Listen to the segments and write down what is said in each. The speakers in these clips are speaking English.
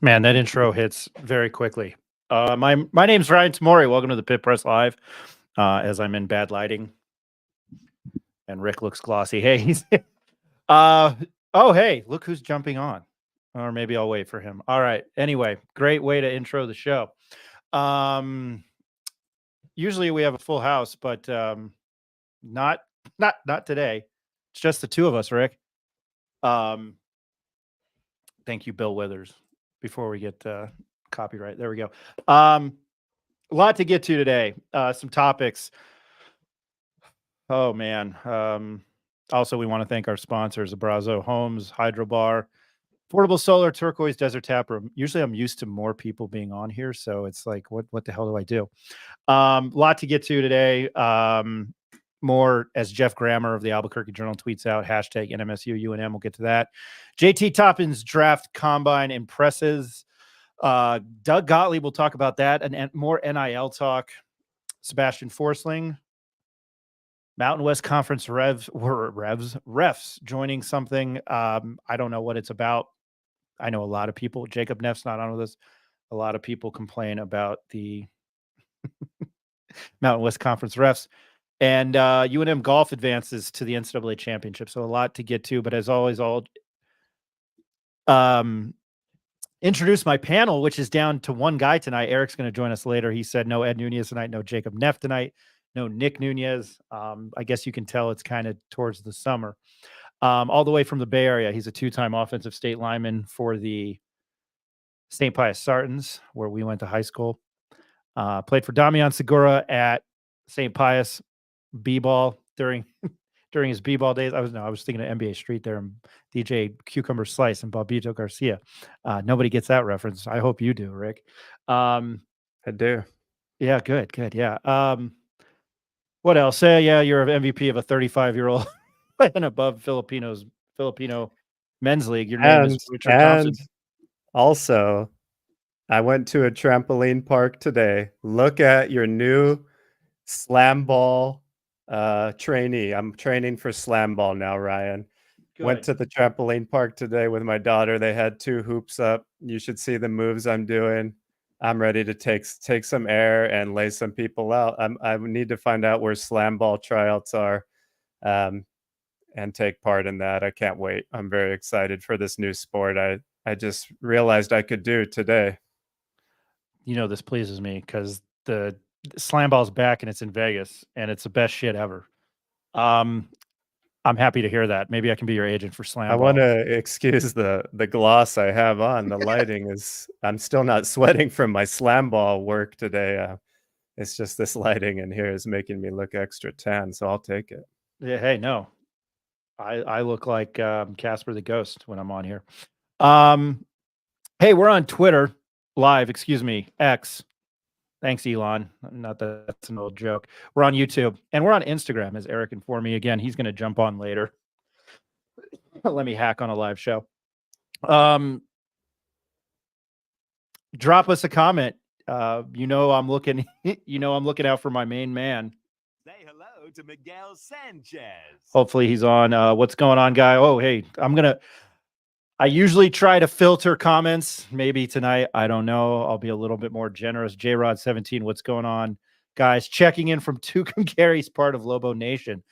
Man, that intro hits very quickly. My name's Ryan Tamori. Welcome to the Pit Press Live. As I'm in bad lighting, and Rick looks glossy. Hey, he's oh hey, look who's jumping on. Or maybe I'll wait for him. All right. Anyway, great way to intro the show. Um, Usually we have a full house, but not not today. It's just the two of us, Rick. Um, Thank you, Bill Withers. Before we get copyright, there we go. A lot to get to today. Some topics. Oh man. Also, we want to thank our sponsors: Abrazo Homes, Hydro Bar, Portable Solar, Turquoise Desert Tap Room. Usually, I'm used to more people being on here, so it's like, what the hell do I do? Lot to get to today. More as Jeff Grammer of the Albuquerque Journal tweets out, hashtag NMSU UNM. We'll get to that. JT Toppin's draft combine impresses. Doug Gottlieb will talk about that and more NIL talk. Sebastian Forsling, Mountain West Conference refs joining something. I don't know what it's about. I know a lot of people. Jacob Neff's not on with us. A lot of people complain about the Mountain West Conference refs. And UNM golf advances to the NCAA championship. So a lot to get to. But as always, I'll introduce my panel, which is down to one guy tonight. Eric's going to join us later. He said no Ed Nunez tonight, no Jacob Neff tonight, no Nick Nunez. I guess you can tell it's kind of towards the summer. All the way from the Bay Area. He's a two-time offensive state lineman for the St. Pius Sartans, where we went to high school. Played for Damian Segura at St. Pius B-ball during his B-ball days. I was thinking of NBA Street there and DJ Cucumber Slice and Bobito Garcia. Nobody gets that reference. I hope you do, Rick. I do. Yeah, good. Yeah. What else? Yeah, you're an MVP of a 35-year-old and above Filipino men's league. Your name is Richard Thompson. Also, I went to a trampoline park today. Look at your new slam ball trainee. I'm training for slam ball now, Ryan. Good. Went to the trampoline park today with my daughter. They had 2 hoops up. You should see the moves I'm doing. I'm ready to take some air and lay some people out. I need to find out where slam ball tryouts are and take part in that. I can't wait. I'm very excited for this new sport I just realized I could do today. You know, this pleases me because the slam ball's back and it's in Vegas and it's the best shit ever. I'm happy to hear that. Maybe I can be your agent for slam ball. I want to excuse the gloss I have on. The lighting is, I'm still not sweating from my slam ball work today. It's just this lighting in here is making me look extra tan, so I'll take it. Yeah, hey, no. I look like Casper the Ghost when I'm on here. Hey, we're on Twitter live, X. Thanks, Elon. Not that that's an old joke. We're on YouTube and we're on Instagram, as Eric informed me. Again, he's going to jump on later. Let me hack on a live show. Drop us a comment. I'm looking. I'm looking out for my main man. Say hello to Miguel Sanchez. Hopefully he's on. What's going on, guy? Oh, hey, I usually try to filter comments. Maybe tonight, I don't know. I'll be a little bit more generous. JRod17, what's going on? Guys, checking in from Tucumcari's part of Lobo Nation.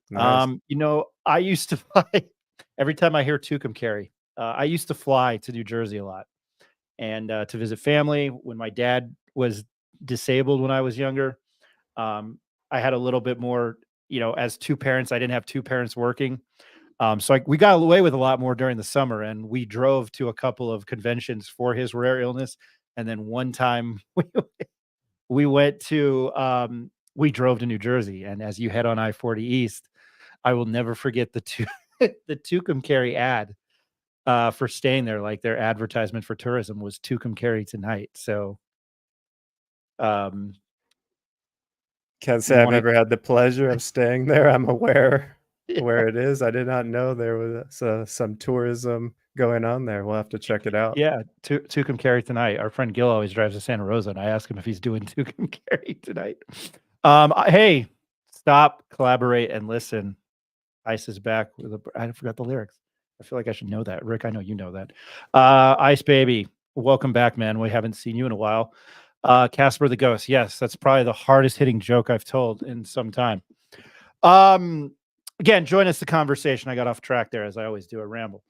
Nice. I used to fly, every time I hear Tucumcari, I used to fly to New Jersey a lot and to visit family. When my dad was disabled when I was younger, I had a little bit more, as 2 parents, I didn't have 2 parents working. So we got away with a lot more during the summer, and we drove to a couple of conventions for his rare illness. And then one time we drove to New Jersey. And as you head on I-40 East, I will never forget the Tucumcari ad for staying there. Like their advertisement for tourism was Tucumcari tonight. So, can't say I've ever had the pleasure of staying there. I'm aware where it is. I did not know there was some tourism going on there. We'll have to check it out. Yeah, Tucumcari tonight. Our friend Gil always drives to Santa Rosa, and I ask him if he's doing Tucumcari tonight. Hey, stop, collaborate, and listen. Ice is back with I forgot the lyrics. I feel like I should know that. Rick, I know you know that. Ice Baby, welcome back, man. We haven't seen you in a while. Casper the Ghost. Yes, that's probably the hardest hitting joke I've told in some time. Again, join us the conversation. I got off track there, as I always do. I ramble.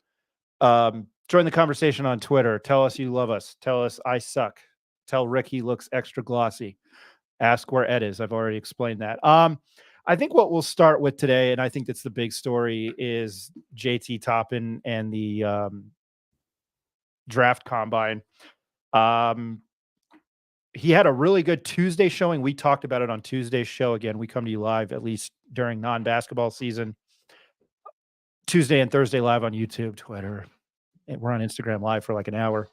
Join the conversation on Twitter. Tell us you love us. Tell us I suck. Tell Rick he looks extra glossy. Ask where Ed is. I've already explained that. I think what we'll start with today, and I think that's the big story, is JT Toppin and the draft combine. He had a really good Tuesday showing. We talked about it on Tuesday's show. Again, we come to you live, at least during non-basketball season, Tuesday and Thursday live on YouTube, Twitter. And we're on Instagram live for like an hour.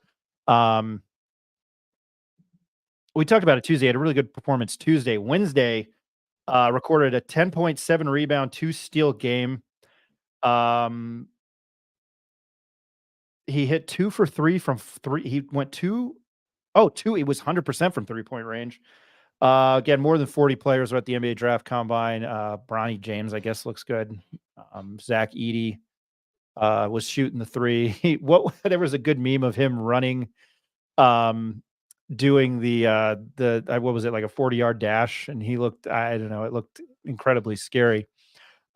We talked about it Tuesday. Had a really good performance Tuesday. Wednesday, recorded a 10.7 rebound, 2 steal game. He hit 2 for 3 from 3. He went 2. He was 100% from 3-point range. Again, more than 40 players were at the NBA draft combine. Bronny James, I guess, looks good. Zach Edey was shooting the 3. There was a good meme of him running, doing the what was it, like a 40-yard dash, and he looked, I don't know, it looked incredibly scary.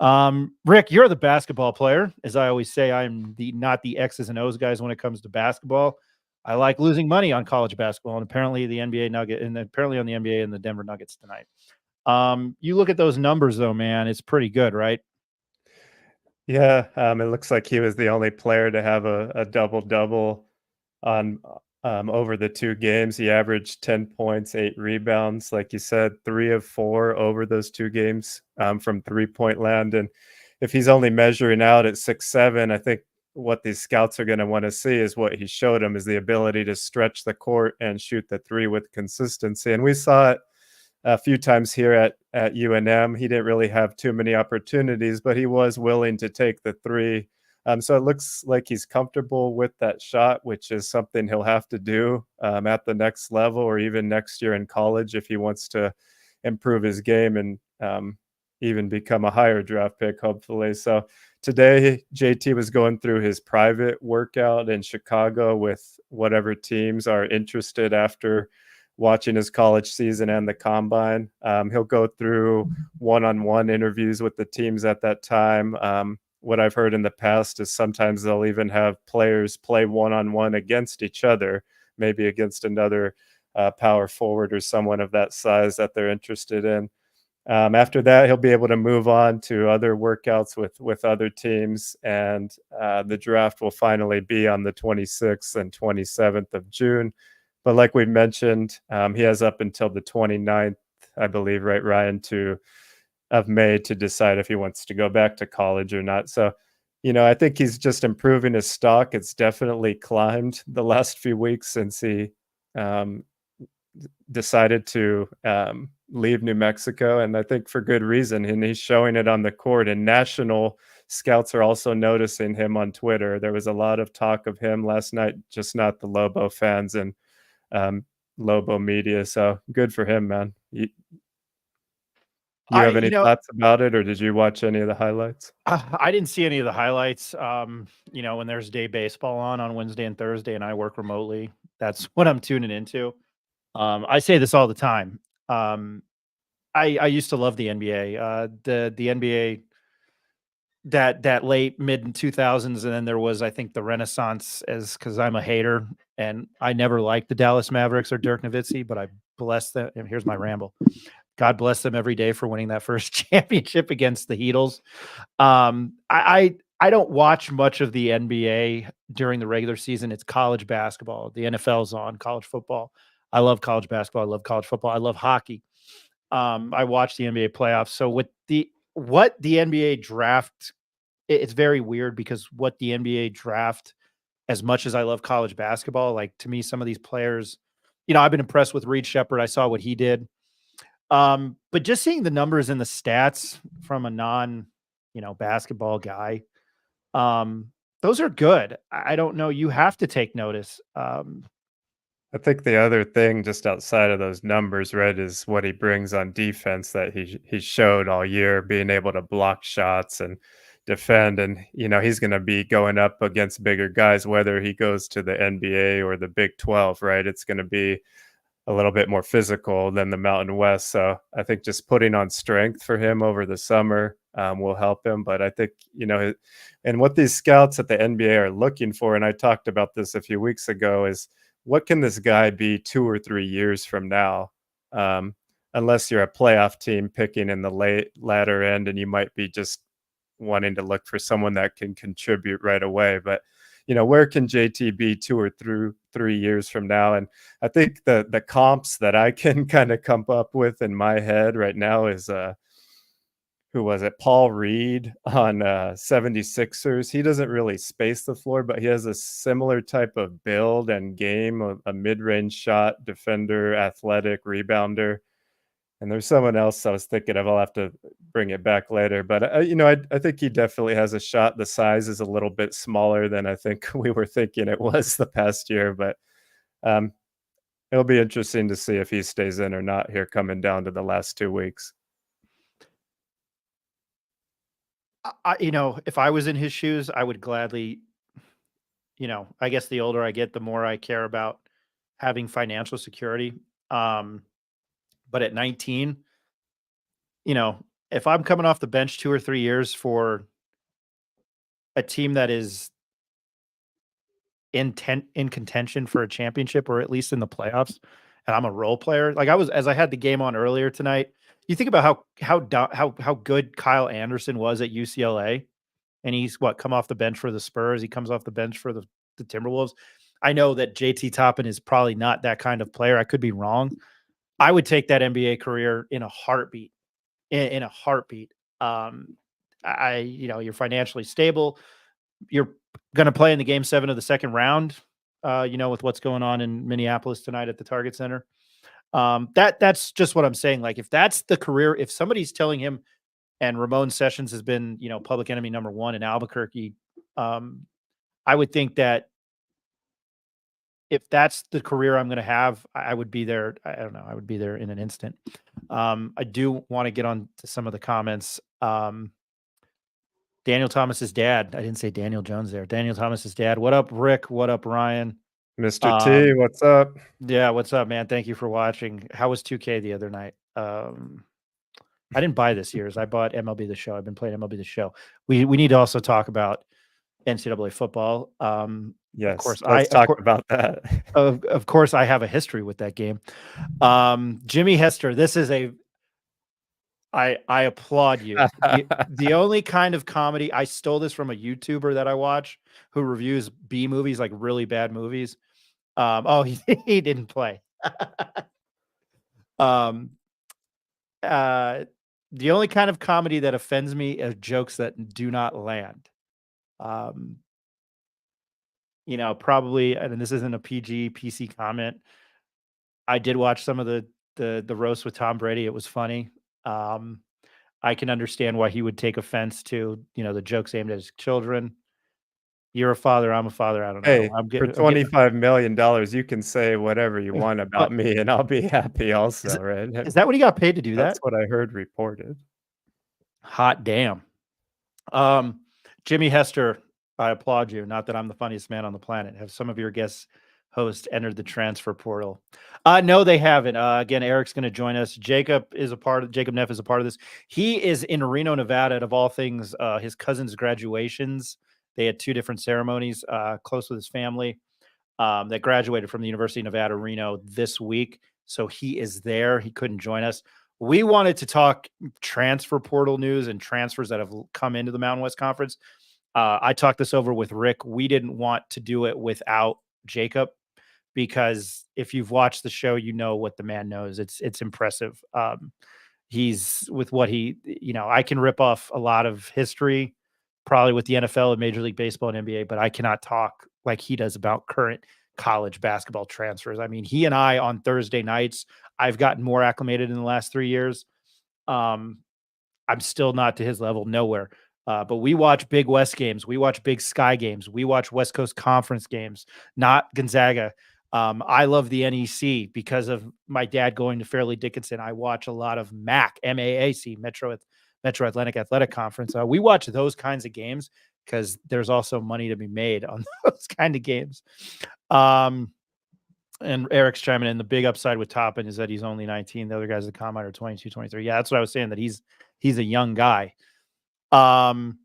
Rick, you're the basketball player. As I always say, I'm not the X's and O's guys when it comes to basketball. I like losing money on college basketball, and apparently the NBA Nugget, and apparently on the NBA and the Denver Nuggets tonight. You look at those numbers though, man, it's pretty good, right? Yeah, it looks like he was the only player to have a double-double on over the 2 games. He averaged 10 points, 8 rebounds. Like you said, 3 of 4 over those 2 games from three-point land. And if he's only measuring out at 6'7", I think what these scouts are going to want to see is what he showed them, is the ability to stretch the court and shoot the 3 with consistency. And we saw it a few times here at UNM. He didn't really have too many opportunities, but he was willing to take the 3. So it looks like he's comfortable with that shot, which is something he'll have to do at the next level, or even next year in college if he wants to improve his game and even become a higher draft pick, hopefully. So today, JT was going through his private workout in Chicago with whatever teams are interested after watching his college season and the combine. He'll go through one-on-one interviews with the teams at that time. What I've heard in the past is sometimes they'll even have players play one-on-one against each other, maybe against another power forward or someone of that size that they're interested in. After that, he'll be able to move on to other workouts with other teams, and the draft will finally be on the 26th and 27th of June. But like we mentioned, he has up until the 29th, I believe, right, Ryan, of May to decide if he wants to go back to college or not. So, I think he's just improving his stock. It's definitely climbed the last few weeks since he decided to leave New Mexico, and I think for good reason. And he's showing it on the court, and national scouts are also noticing him on Twitter. There was a lot of talk of him last night, just not the Lobo fans and Lobo media. So good for him, man. You have any thoughts about it, or did you watch any of the highlights? I didn't see any of the highlights. When there's day baseball on Wednesday and Thursday and I work remotely, that's what I'm tuning into. I say this all the time. I used to love the NBA. The NBA that late mid 2000s, and then there was, I think, the Renaissance, because I'm a hater and I never liked the Dallas Mavericks or Dirk Nowitzki, but I bless them. And here's my ramble. God bless them every day for winning that first championship against the Heatles. I don't watch much of the NBA during the regular season. It's college basketball. The NFL's on, college football. I love college basketball. I love college football. I love hockey. I watch the NBA playoffs. So with what the NBA draft, it's very weird, because what the NBA draft, as much as I love college basketball, like, to me, some of these players, I've been impressed with Reed Shepherd. I saw what he did. But just seeing the numbers and the stats from a non, basketball guy, those are good. I don't know. You have to take notice. I think the other thing, just outside of those numbers, right, is what he brings on defense that he showed all year, being able to block shots and defend. And, he's going to be going up against bigger guys, whether he goes to the NBA or the Big 12, right? It's going to be a little bit more physical than the Mountain West. So I think just putting on strength for him over the summer will help him. But I think, and what these scouts at the NBA are looking for, and I talked about this a few weeks ago, is what can this guy be 2 or 3 years from now? Unless you're a playoff team picking in the latter end, and you might be just wanting to look for someone that can contribute right away. But where can JT be 2 or 3 years from now? And I think the comps that I can kind of come up with in my head right now is who was it? Paul Reed on 76ers. He doesn't really space the floor, but he has a similar type of build and game, a mid-range shot defender, athletic rebounder. And there's someone else I was thinking of. I'll have to bring it back later. But, I think he definitely has a shot. The size is a little bit smaller than I think we were thinking it was the past year. But it'll be interesting to see if he stays in or not here coming down to the last 2 weeks. If I was in his shoes, I would gladly, I guess the older I get, the more I care about having financial security. But at 19, if I'm coming off the bench 2 or 3 years for a team that is in contention for a championship, or at least in the playoffs, and I'm a role player, like as I had the game on earlier tonight, you think about how good Kyle Anderson was at UCLA, and he's come off the bench for the Spurs. He comes off the bench for the Timberwolves. I know that JT Toppin is probably not that kind of player. I could be wrong. I would take that NBA career in a heartbeat. In a heartbeat. You're financially stable. You're going to play in the game 7 of the second round. With what's going on in Minneapolis tonight at the Target Center. That's just what I'm saying. Like, if that's the career, if somebody's telling him, and Ramon Sessions has been, public enemy number 1 in Albuquerque, I would think that if that's the career I'm going to have, I would be there. I don't know. I would be there in an instant. I do want to get on to some of the comments. Daniel Thomas's dad. I didn't say Daniel Jones there. Daniel Thomas's dad. What up, Rick? What up, Ryan? Mr. T, what's up? Yeah, what's up, man? Thank you for watching. How was 2K the other night? I didn't buy this year's. I bought MLB The Show. I've been playing MLB The Show. We need to also talk about NCAA football. Yes, of course, let's talk about that. Of course, I have a history with that game. Jimmy Hester, this is I applaud you. The only kind of comedy, I stole this from a YouTuber that I watch who reviews B movies, like really bad movies. He didn't play. The only kind of comedy that offends me are jokes that do not land. Probably, and this isn't a PC comment. I did watch some of the roast with Tom Brady. It was funny. I can understand why he would take offense to, the jokes aimed at his children. You're a father, I'm a father. I don't know. Hey, for $25 million, you can say whatever you want about me, and I'll be happy also, right? Is that what he got paid to do that? That's what I heard reported. Hot damn. Jimmy Hester, I applaud you. Not that I'm the funniest man on the planet. Have some of your guest hosts entered the transfer portal? No, they haven't. Again, Eric's going to join us. Jacob Neff is a part of this. He is in Reno, Nevada, of all things. His cousin's graduations. They had 2 different ceremonies, close with his family, that graduated from the University of Nevada, Reno this week. So he is there. He couldn't join us. We wanted to talk transfer portal news and transfers that have come into the Mountain West Conference. I talked this over with Rick. We didn't want to do it without Jacob, because if you've watched the show, you know what the man knows. It's impressive. He's with what he, I can rip off a lot of history, probably with the NFL and Major League Baseball and NBA, but I cannot talk like he does about current college basketball transfers. I mean, he and I on Thursday nights, I've gotten more acclimated in the last 3 years. I'm still not to his level, nowhere. But we watch Big West games. We watch Big Sky games. We watch West Coast Conference games, not Gonzaga. I love the NEC because of my dad going to Fairleigh Dickinson. I watch a lot of MAC, MAAC, Metro Atlantic Athletic Conference. We watch those kinds of games because there's also money to be made on those kind of games. And Eric's chiming in. The big upside with Toppin is that he's only 19. The other guys at the combine are 22, 23. Yeah, that's what I was saying, that he's a young guy. And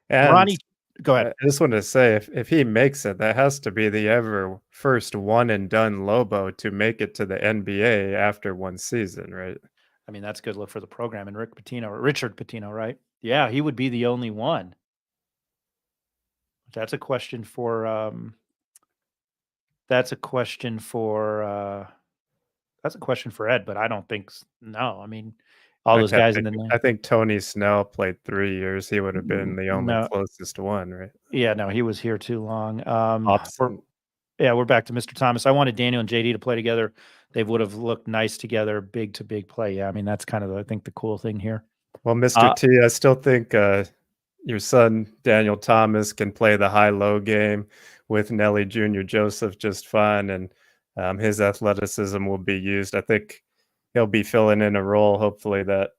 Ronnie, go ahead. I just wanted to say, if he makes it, that has to be the ever first one and done Lobo to make it to the NBA after one season, right? I mean, that's a good look for the program. And Richard Pitino, right? Yeah, he would be the only one. That's a question for Ed, but I don't think no. I mean, all those guys in the I think Tony Snell played 3 years. He would have been the only closest one, right? Yeah, no, he was here too long. We're back to Mr. Thomas. I wanted Daniel and JD to play together. They would have looked nice together, big to big play. Yeah, I mean, that's kind of I think the cool thing here. Well, Mr. T, I still think your son Daniel Thomas can play the high-low game with Nelly Jr. Joseph just fine, and his athleticism will be used. I think he'll be filling in a role, hopefully, that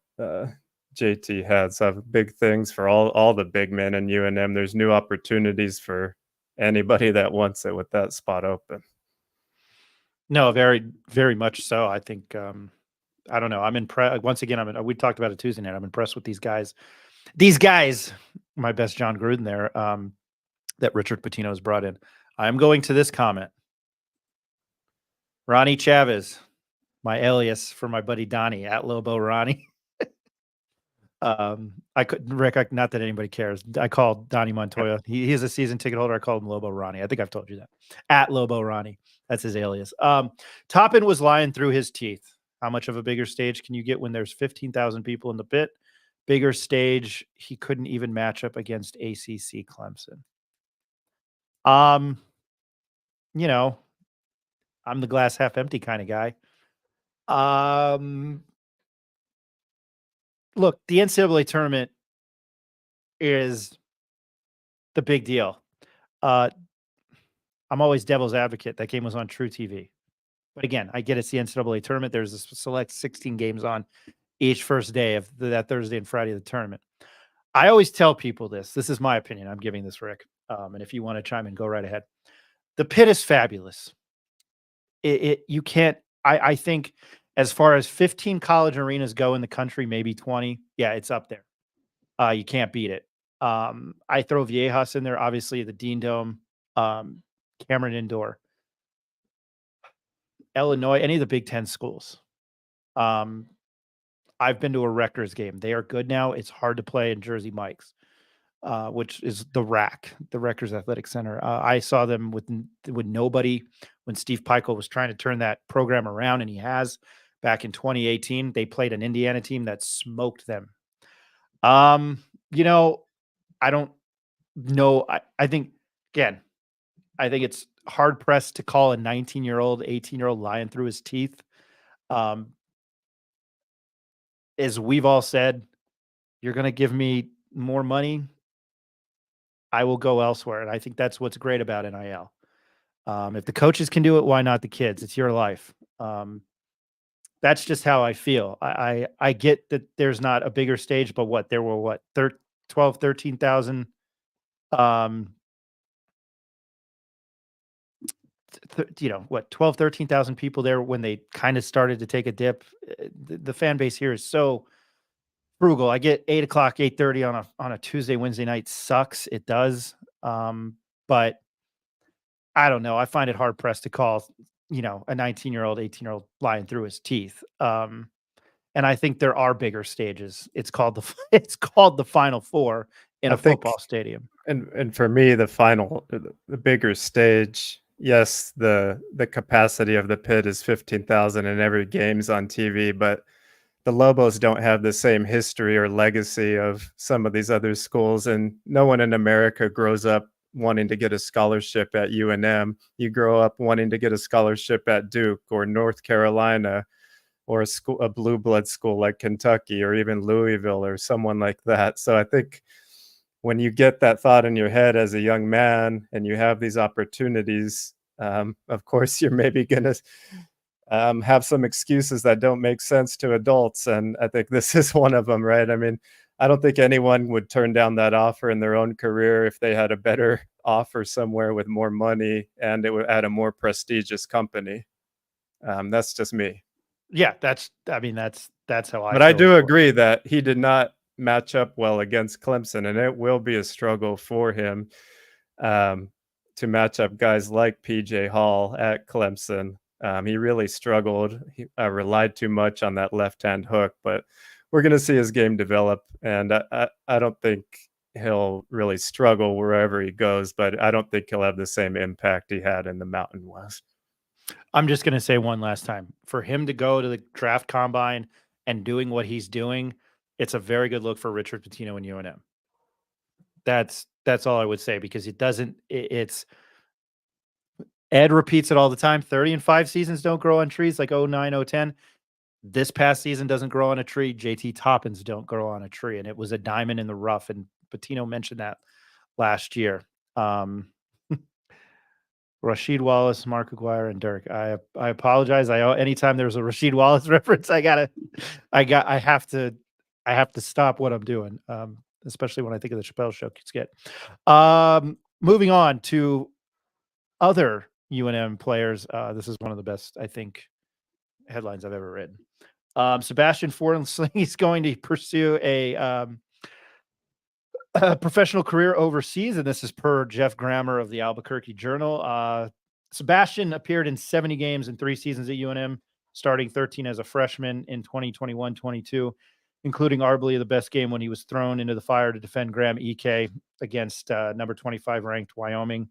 JT had. So I have big things for all the big men in UNM. There's new opportunities for anybody that wants it with that spot open. No, very, very much so. I think I don't know. I'm impressed. Once again, we talked about it Tuesday night. I'm impressed with these guys. My best John Gruden there, that Richard Pitino has brought in. I'm going to this comment. Ronnie Chavez, my alias for my buddy Donnie at Lobo Ronnie. I could, Rick, not that anybody cares. I called Donnie Montoya. He is a season ticket holder. I called him Lobo Ronnie. I think I've told you that. At Lobo Ronnie. That's his alias. Toppin was lying through his teeth. How much of a bigger stage can you get when there's 15,000 people in the pit? Bigger stage, he couldn't even match up against ACC Clemson. You know, I'm the glass half empty kind of guy. Look, the NCAA tournament is the big deal. I'm always devil's advocate. That game was on True TV. But again, I get it's the NCAA tournament. There's a select 16 games on each first day of that Thursday and Friday of the tournament. I always tell people this. This is my opinion. I'm giving this, Rick. And if you want to chime in, go right ahead. The pit is fabulous. You can't. I think as far as 15 college arenas go in the country, maybe 20. Yeah, it's up there. You can't beat it. I throw Viejas in there. Obviously, the Dean Dome, Cameron Indoor, Illinois, any of the Big Ten schools. I've been to a Rutgers game. They are good now. It's hard to play in Jersey Mike's, which is the RAC, the Rutgers Athletic Center. I saw them with nobody when Steve Peichel was trying to turn that program around, and he has. Back in 2018, they played an Indiana team that smoked them. You know, I don't know. I think, again, I think it's hard pressed to call a 19-year-old, 18-year-old lying through his teeth. As we've all said, you're going to give me more money, I will go elsewhere. And I think that's what's great about NIL. If the coaches can do it, why not the kids? It's your life. That's just how I feel. I get that there's not a bigger stage, but there were 12, 13,000 12, 13,000 people there when they kind of started to take a dip. The fan base here is so frugal. I get 8 o'clock, 8:30 on a Tuesday, Wednesday night sucks. It does. But I don't know. I find it hard pressed to call, a 19-year-old, 18-year-old lying through his teeth. And I think there are bigger stages. It's called the Final Four in a football stadium. And for me, the bigger stage, yes, the capacity of the pit is 15,000 and every game's on TV, but the Lobos don't have the same history or legacy of some of these other schools, and no one in America grows up wanting to get a scholarship at UNM. You grow up wanting to get a scholarship at Duke or North Carolina or a blue blood school like Kentucky or even Louisville or someone like that. So I think when you get that thought in your head as a young man and you have these opportunities, of course, you're maybe going to have some excuses that don't make sense to adults, and I think this is one of them, right? I mean, I don't think anyone would turn down that offer in their own career if they had a better offer somewhere with more money and it would at a more prestigious company. That's just me. Yeah, that's how I But I feel. do agree that he did not match up well against Clemson, and it will be a struggle for him um, to match up guys like PJ Hall at Clemson. He really struggled. He relied too much on that left-hand hook, but we're going to see his game develop, and I don't think he'll really struggle wherever he goes, but I don't think he'll have the same impact he had in the Mountain West. I'm just going to say one last time, for him to go to the draft combine and doing what he's doing, it's a very good look for Richard Pitino and UNM. That's all I would say, because it's Ed repeats it all the time. 30-5 seasons don't grow on trees like 09, 010. This past season doesn't grow on a tree. JT Toppins don't grow on a tree. And it was a diamond in the rough. And Pitino mentioned that last year. Rasheed Wallace, Mark Aguirre, and Dirk. I apologize. Anytime there's a Rasheed Wallace reference, I have to stop what I'm doing. Especially when I think of the Chappelle Show skit. Moving on to other UNM players. This is one of the best, I think, headlines I've ever written. Sebastian Forsling is going to pursue a professional career overseas, and this is per Jeff Grammer of the Albuquerque Journal. Sebastian appeared in 70 games in 3 seasons at UNM, starting 13 as a freshman in 2021-22, including arguably the best game when he was thrown into the fire to defend Graham Ike against number 25 ranked Wyoming.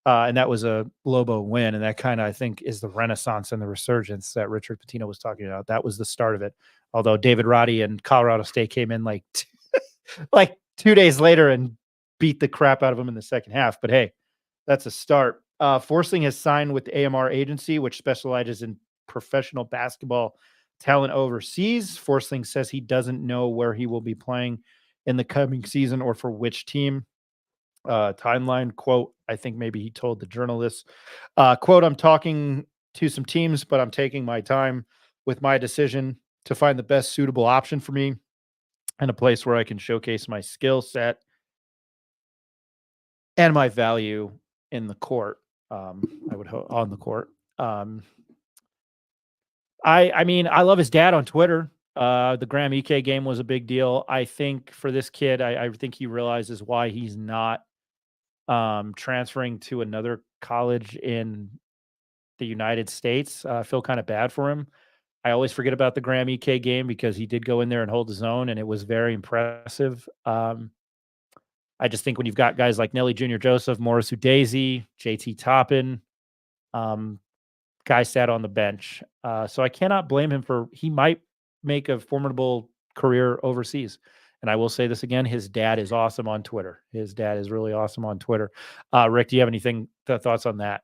And that was a Lobo win. And that kind of, I think, is the renaissance and the resurgence that Richard Pitino was talking about. That was the start of it. Although David Roddy and Colorado State came in like 2 days later and beat the crap out of him in the second half. But hey, that's a start. Forsling has signed with the AMR agency, which specializes in professional basketball talent overseas. Forsling says he doesn't know where he will be playing in the coming season or for which team. Timeline quote, I think maybe he told the journalists, quote, I'm talking to some teams, but I'm taking my time with my decision to find the best suitable option for me and a place where I can showcase my skill set and my value in the court. On the court. I mean, I love his dad on Twitter. The Graham Ike game was a big deal. I think for this kid, I think he realizes why he's not transferring to another college in the United States. I feel kind of bad for him. I always forget about the Graham Ike game because he did go in there and hold his own, and it was very impressive. I just think when you've got guys like Nelly Jr. Joseph, Morris Udeze, JT Toppin, guys sat on the bench. So I cannot blame him he might make a formidable career overseas. And I will say this again, his dad is awesome on Twitter. His dad is really awesome on Twitter. Rick, do you have thoughts on that?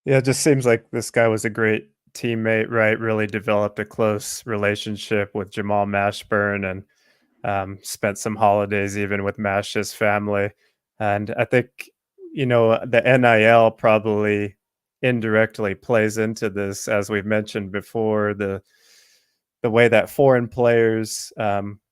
Yeah, it just seems like this guy was a great teammate, right? Really developed a close relationship with Jamal Mashburn and spent some holidays even with Mash's family. And I think, the NIL probably indirectly plays into this, as we've mentioned before, the way that foreign players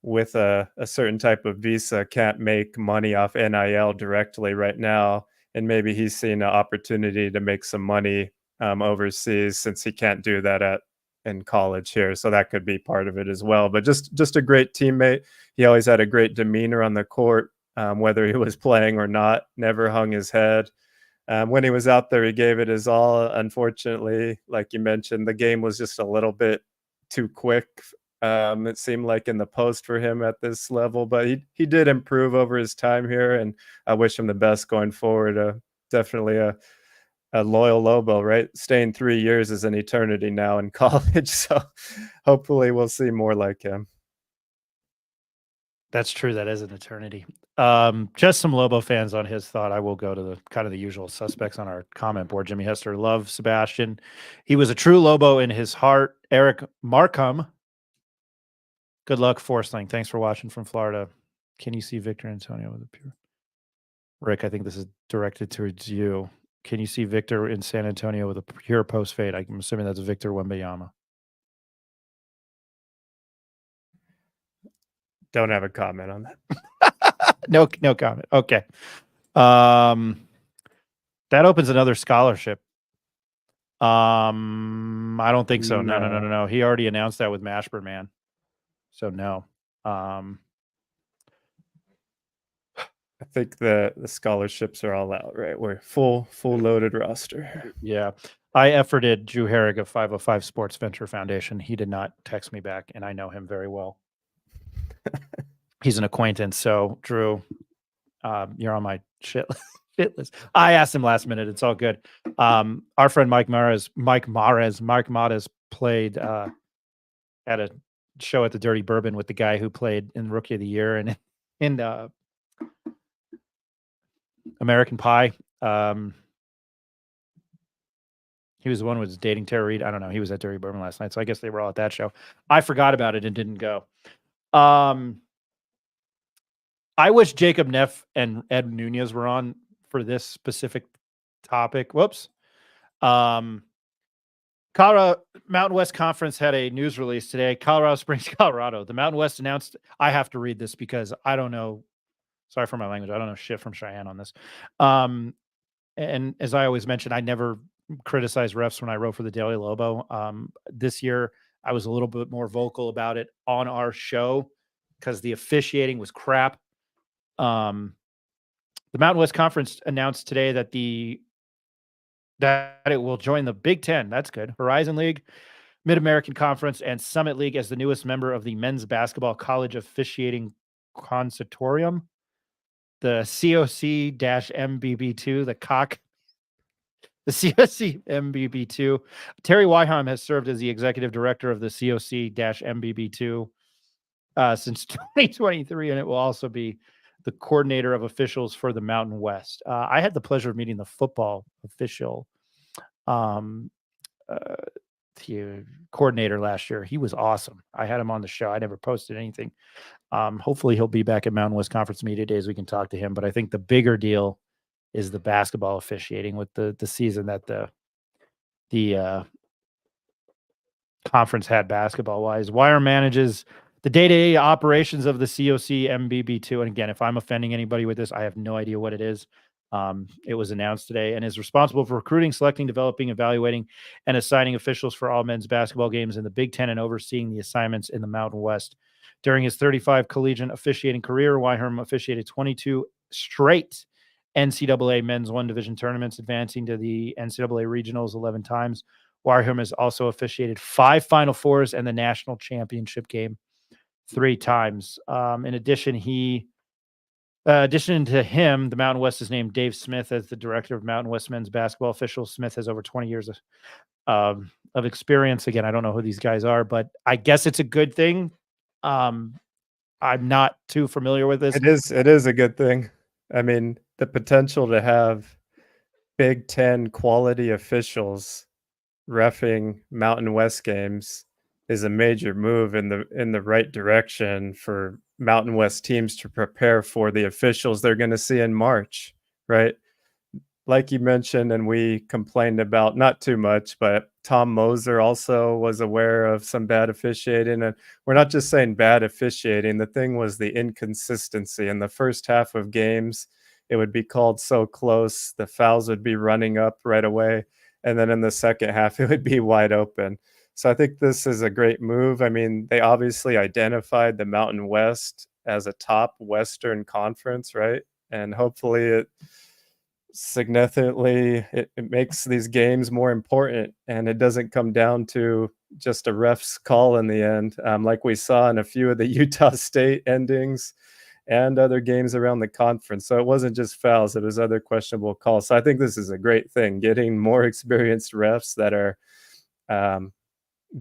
with a certain type of visa can't make money off NIL directly right now. And maybe he's seen an opportunity to make some money overseas since he can't do that in college here. So that could be part of it as well. But just a great teammate. He always had a great demeanor on the court, whether he was playing or not, never hung his head. When he was out there, he gave it his all. Unfortunately, like you mentioned, the game was just a little bit too quick. It seemed like in the post for him at this level, but he did improve over his time here, and I wish him the best going forward. Definitely a loyal Lobo, right? Staying 3 years is an eternity now in college, so hopefully we'll see more like him. That's true. That is an eternity. Just some Lobo fans on his thought. I will go to the kind of the usual suspects on our comment board. Jimmy Hester, love Sebastian. He was a true Lobo in his heart. Eric Markham. Good luck, Forsling. Thanks for watching from Florida. Can you see Victor Antonio with a pure? Rick, I think this is directed towards you. Can you see Victor in San Antonio with a pure post fade? I'm assuming that's Victor Wembanyama. Don't have a comment on that. No comment. Okay. That opens another scholarship. I don't think so. No. He already announced that with Mashburn, man. So no. I think the scholarships are all out, right? We're full loaded roster. Yeah. I efforted Drew Herrig of 505 Sports Venture Foundation. He did not text me back, and I know him very well. He's an acquaintance. So, Drew, you're on my shit list. I asked him last minute. It's all good. Our friend Mike Mares played at a show at the Dirty Bourbon with the guy who played in Rookie of the Year and in American Pie. He was the one who was dating Tara Reid. I don't know. He was at Dirty Bourbon last night, so I guess they were all at that show. I forgot about it and didn't go. I wish Jacob Neff and Ed Nunez were on for this specific topic. Whoops. Colorado Mountain West Conference had a news release today. Colorado Springs, Colorado. The Mountain West announced. I have to read this because I don't know. Sorry for my language. I don't know shit from Cheyenne on this. And as I always mention, I never criticize refs when I wrote for the Daily Lobo. This year, I was a little bit more vocal about it on our show because the officiating was crap. The Mountain West Conference announced today that that it will join the Big Ten. That's good. Horizon League, Mid-American Conference, and Summit League as the newest member of the Men's Basketball College Officiating Consortium. The COC-MBB2, the COC-MBB2. Terry Wyheim has served as the executive director of the COC-MBB2 since 2023, and it will also be the coordinator of officials for the Mountain West. I had the pleasure of meeting the football official coordinator last year. He was awesome. I had him on the show. I never posted anything. Hopefully he'll be back at Mountain West Conference Media Days. We can talk to him. But I think the bigger deal is the basketball officiating with the season that the conference had basketball wise. Wire manages the day-to-day operations of the COC MBB2. And again, if I'm offending anybody with this, I have no idea what it is. It was announced today and is responsible for recruiting, selecting, developing, evaluating, and assigning officials for all men's basketball games in the Big Ten and overseeing the assignments in the Mountain West. During his 35 collegiate officiating career, Wyherm officiated 22 straight NCAA men's one division tournaments, advancing to the NCAA regionals 11 times. Wyherm has also officiated 5 Final Fours and the national championship game 3 times. In addition, to him, the Mountain West has named Dave Smith as the director of Mountain West men's basketball officials. Smith has over 20 years of experience. Again, I don't know who these guys are, but I guess it's a good thing. I'm not too familiar with this. It is a good thing. I mean, the potential to have Big Ten quality officials reffing Mountain West games is a major move in the right direction for Mountain West teams to prepare for the officials they're going to see in March, right? Like you mentioned, and we complained about, not too much, but Tom Moser also was aware of some bad officiating. And we're not just saying bad officiating. The thing was the inconsistency. In the first half of games, it would be called so close, the fouls would be running up right away. And then in the second half, it would be wide open. So I think this is a great move. I mean, they obviously identified the Mountain West as a top Western conference, right? And hopefully it significantly it makes these games more important, and it doesn't come down to just a ref's call in the end, like we saw in a few of the Utah State endings and other games around the conference. So it wasn't just fouls, it was other questionable calls. So I think this is a great thing, getting more experienced refs that are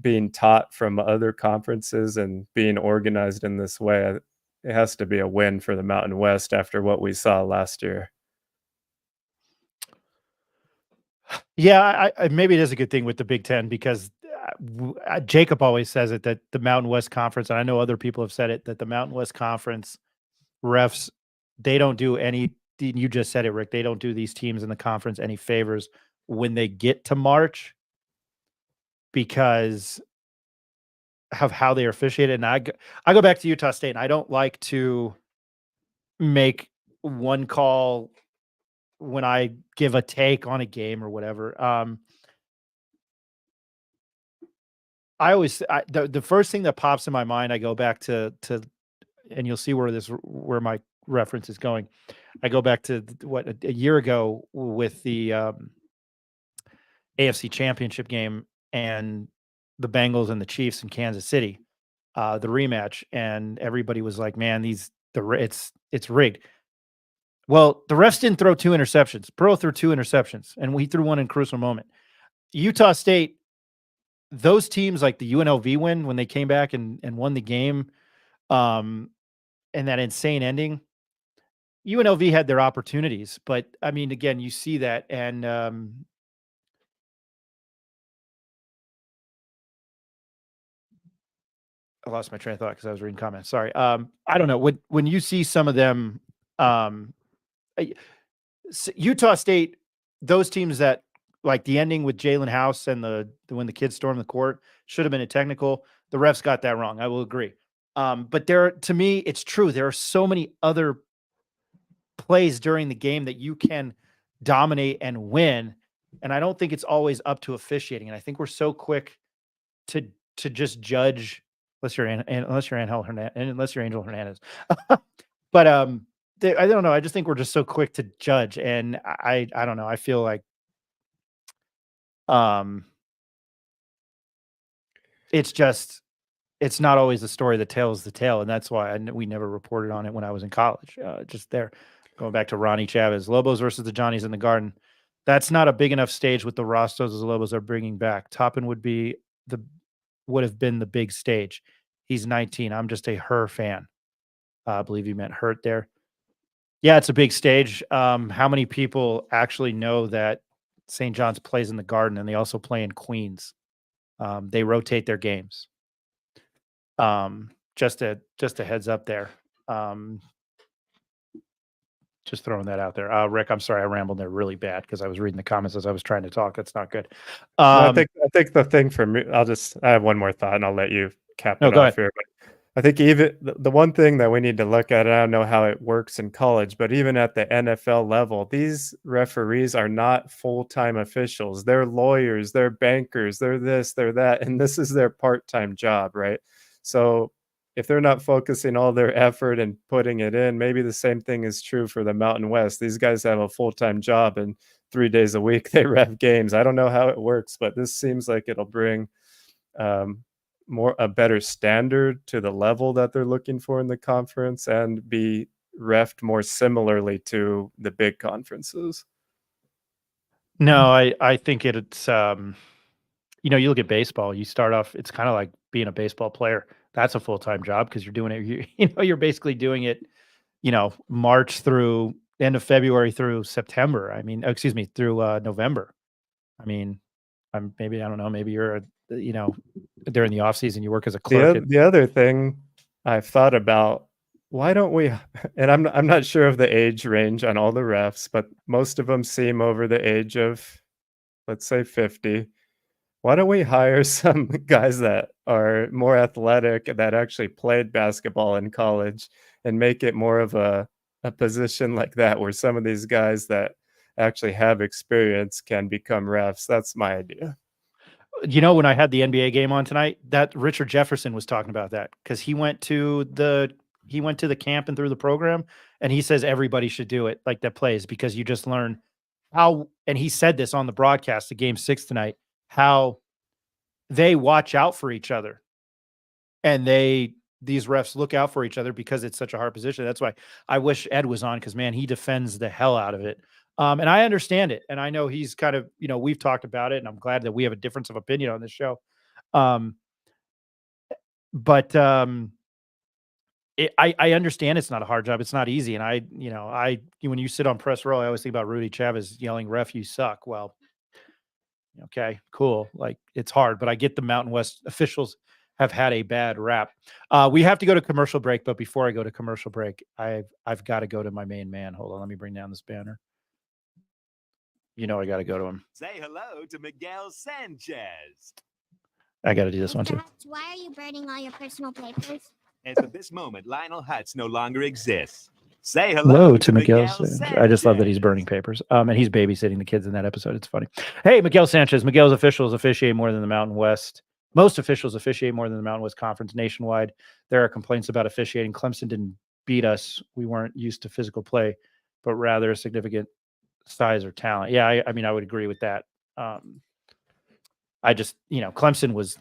being taught from other conferences and being organized in this way. It has to be a win for the Mountain West after what we saw last year. Yeah, maybe it is a good thing with the Big Ten because Jacob always says it, that the Mountain West Conference, and I know other people have said it, that the Mountain West Conference refs, they don't do any you just said it, Rick. They don't do these teams in the conference any favors when they get to March because of how they are officiated. And I go back to Utah State, and I don't like to make one call when I give a take on a game or whatever. The first thing that pops in my mind, I go back to, and you'll see where my reference is going. I go back to a year ago with the AFC Championship game and the Bengals and the Chiefs in Kansas City, the rematch, and everybody was like, "Man, it's rigged." Well, the refs didn't throw 2 interceptions. Burrow threw 2 interceptions, and we threw one in crucial moment. Utah State, those teams like the UNLV win when they came back and won the game, and that insane ending. UNLV had their opportunities, but I mean, again, you see that, and I lost my train of thought because I was reading comments. Sorry. I don't know when you see some of them, Utah State, those teams that like the ending with Jalen House and when the kids stormed the court should have been a technical. The refs got that wrong. I will agree. But to me, it's true. There are so many other plays during the game that you can dominate and win. And I don't think it's always up to officiating. And I think we're so quick to just judge unless you're Angel Hernandez. But I don't know. I just think we're just so quick to judge. And I don't know. I feel like it's not always the story that tells the tale. And that's why we never reported on it when I was in college. Just there. Going back to Ronnie Chavez, Lobos versus the Johnnies in the Garden. That's not a big enough stage with the Rostos as the Lobos are bringing back. Toppin would have been the big stage. He's 19. I'm just a Her fan. I believe you meant Hurt there. Yeah, it's a big stage. How many people actually know that St. John's plays in the Garden and they also play in Queens? They rotate their games. Just a heads up there. Just throwing that out there. Rick, I'm sorry I rambled there really bad because I was reading the comments as I was trying to talk. That's not good. No, I think the thing for me, I have one more thought and I'll let you cap it off here. But I think even the one thing that we need to look at, I don't know how it works in college, but even at the NFL level, these referees are not full-time officials. They're lawyers, they're bankers, they're this, they're that, and this is their part-time job, right? So if they're not focusing all their effort and putting it in, maybe the same thing is true for the Mountain West. These guys have a full-time job and 3 days a week they ref games. I don't know how it works, but this seems like it'll bring a better standard to the level that they're looking for in the conference and be refed more similarly to the big conferences. No, I think it's you look at baseball, you start off, it's kind of like being a baseball player. That's a full-time job because you're doing it. You're basically doing it, March through end of February through September. I mean, through November. I mean, I don't know. Maybe you're during the off season you work as a clerk. The other thing I've thought about, why don't we? And I'm not sure of the age range on all the refs, but most of them seem over the age of, let's say, 50. Why don't we hire some guys that are more athletic that actually played basketball in college and make it more of a position like that where some of these guys that actually have experience can become refs? That's my idea. When I had the NBA game on tonight, that Richard Jefferson was talking about that because he went to the camp and through the program, and he says everybody should do it like that plays because you just learn how. And he said this on the broadcast of Game 6 tonight, how they watch out for each other, and these refs look out for each other because it's such a hard position. That's why I wish Ed was on because man, he defends the hell out of it. And I understand it. And I know he's kind of, we've talked about it and I'm glad that we have a difference of opinion on this show. But I understand it's not a hard job. It's not easy. And when you sit on press row, I always think about Rudy Chavez yelling, "Ref, you suck." Well, okay, cool. Like it's hard, but I get the Mountain West officials have had a bad rap. We have to go to commercial break, but before I go to commercial break, I've got to go to my main man. Hold on, let me bring down this banner. You know I got to go to him. Say hello to Miguel Sanchez. I got to do this one Mr. too. Hutz, why are you burning all your personal papers? As of this moment, Lionel Hutz no longer exists. Say Hello hello to Miguel Sanchez. Sanchez. I just love that he's burning papers. And he's babysitting the kids in that episode. It's funny. Hey, Miguel Sanchez. Miguel's officials officiate more than the Mountain West. Most officials officiate more than the Mountain West Conference nationwide. There are complaints about officiating. Clemson didn't beat us. We weren't used to physical play, but rather significant size or talent. Yeah, I mean, I would agree with that. I just, Clemson was,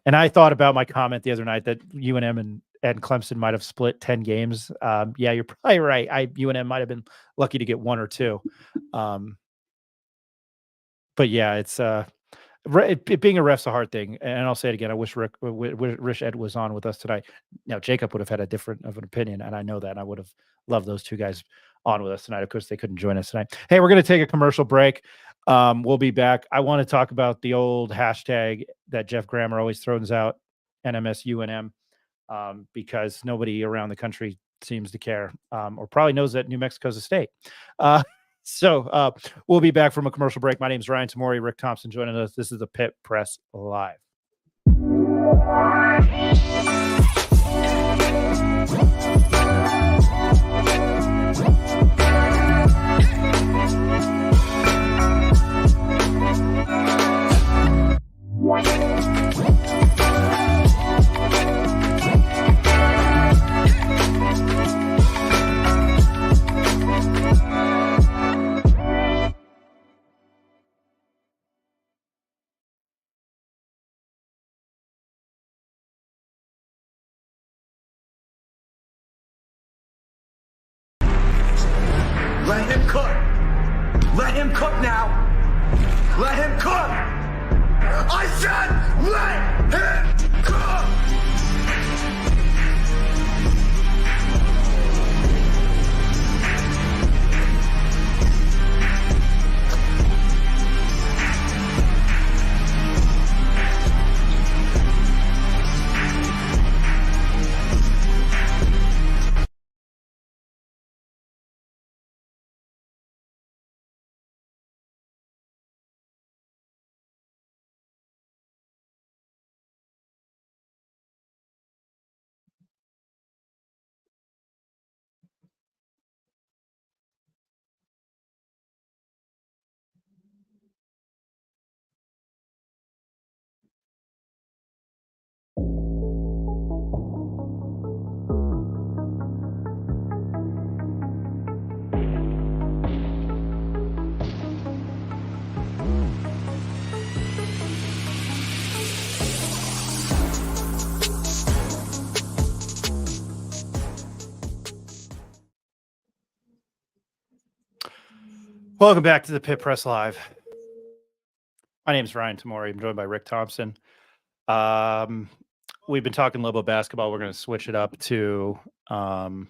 and I thought about my comment the other night that UNM and Clemson might have split 10 games. Yeah, you're probably right. UNM might have been lucky to get 1 or 2. But yeah, it's it being a ref's a hard thing. And I'll say it again. I wish Rich Ed was on with us tonight. Now, Jacob would have had a different of an opinion, and I know that. And I would have loved those two guys on with us tonight. Of course, they couldn't join us tonight. Hey, we're going to take a commercial break. We'll be back. I want to talk about the old hashtag that Jeff Grammer always throws out, NMSUNM, because nobody around the country seems to care, or probably knows that New Mexico's a state. So we'll be back from a commercial break. My name is Ryan Tamori, Rick Thompson joining us. This is the Pit Press Live. Let him cook. Let him cook now. Let him cook. I said let him cook. Welcome back to the Pit Press Live. My name is Ryan Tamori. I'm joined by Rick Thompson. We've been talking Lobo basketball. We're going to switch it up to some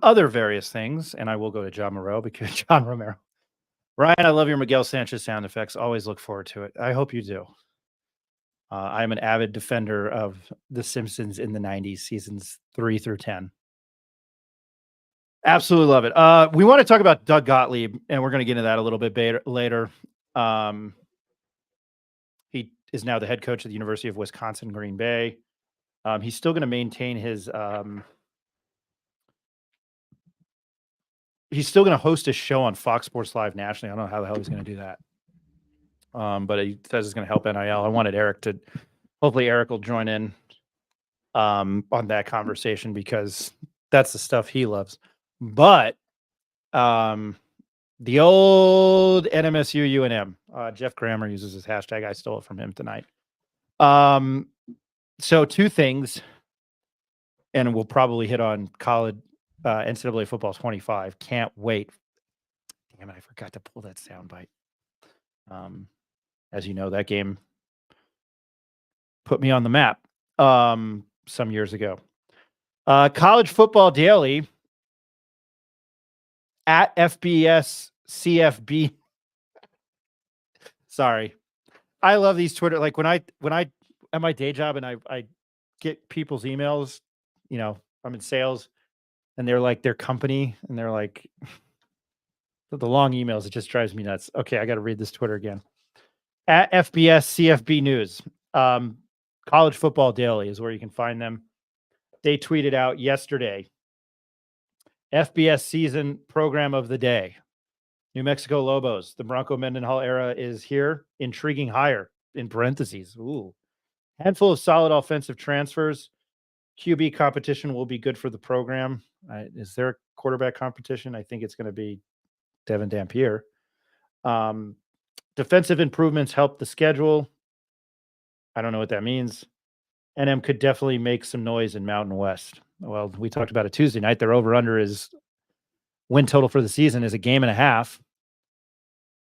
other various things, and I will go to John Moreau because John Romero. Ryan, I love your Miguel Sanchez sound effects. Always look forward to it. I hope you do. I'm an avid defender of The Simpsons in the 90s, seasons 3 through 10. Absolutely love it. We want to talk about Doug Gottlieb, and we're going to get into that a little bit later. He is now the head coach at the University of Wisconsin, Green Bay. He's still going to maintain his he's still going to host a show on Fox Sports Live nationally. I don't know how the hell he's going to do that. But he says it's going to help NIL. I wanted Eric to, hopefully Eric will join in on that conversation because that's the stuff he loves. But the old NMSU UNM, Jeff Grammer uses his hashtag. I stole it from him tonight. So 2 things, and we'll probably hit on college NCAA football 25. Can't wait. Damn it, I forgot to pull that soundbite. As you know, that game put me on the map some years ago. College Football Daily at FBS CFB. Sorry. I love these Twitter. Like when I at my day job and I get people's emails, I'm in sales and they're like their company and they're like the long emails, it just drives me nuts. Okay, I got to read this Twitter again. At FBS CFB News, College Football Daily is where you can find them. They tweeted out yesterday, FBS season program of the day. New Mexico Lobos, the Bronco Mendenhall era is here. Intriguing hire, in parentheses. Ooh. Handful of solid offensive transfers. QB competition will be good for the program. Is there a quarterback competition? I think it's going to be Devin Dampier. Defensive improvements help the schedule. I don't know what that means. NM could definitely make some noise in Mountain West. Well, we talked about it Tuesday night. Their over-under is win total for the season is a game and a half.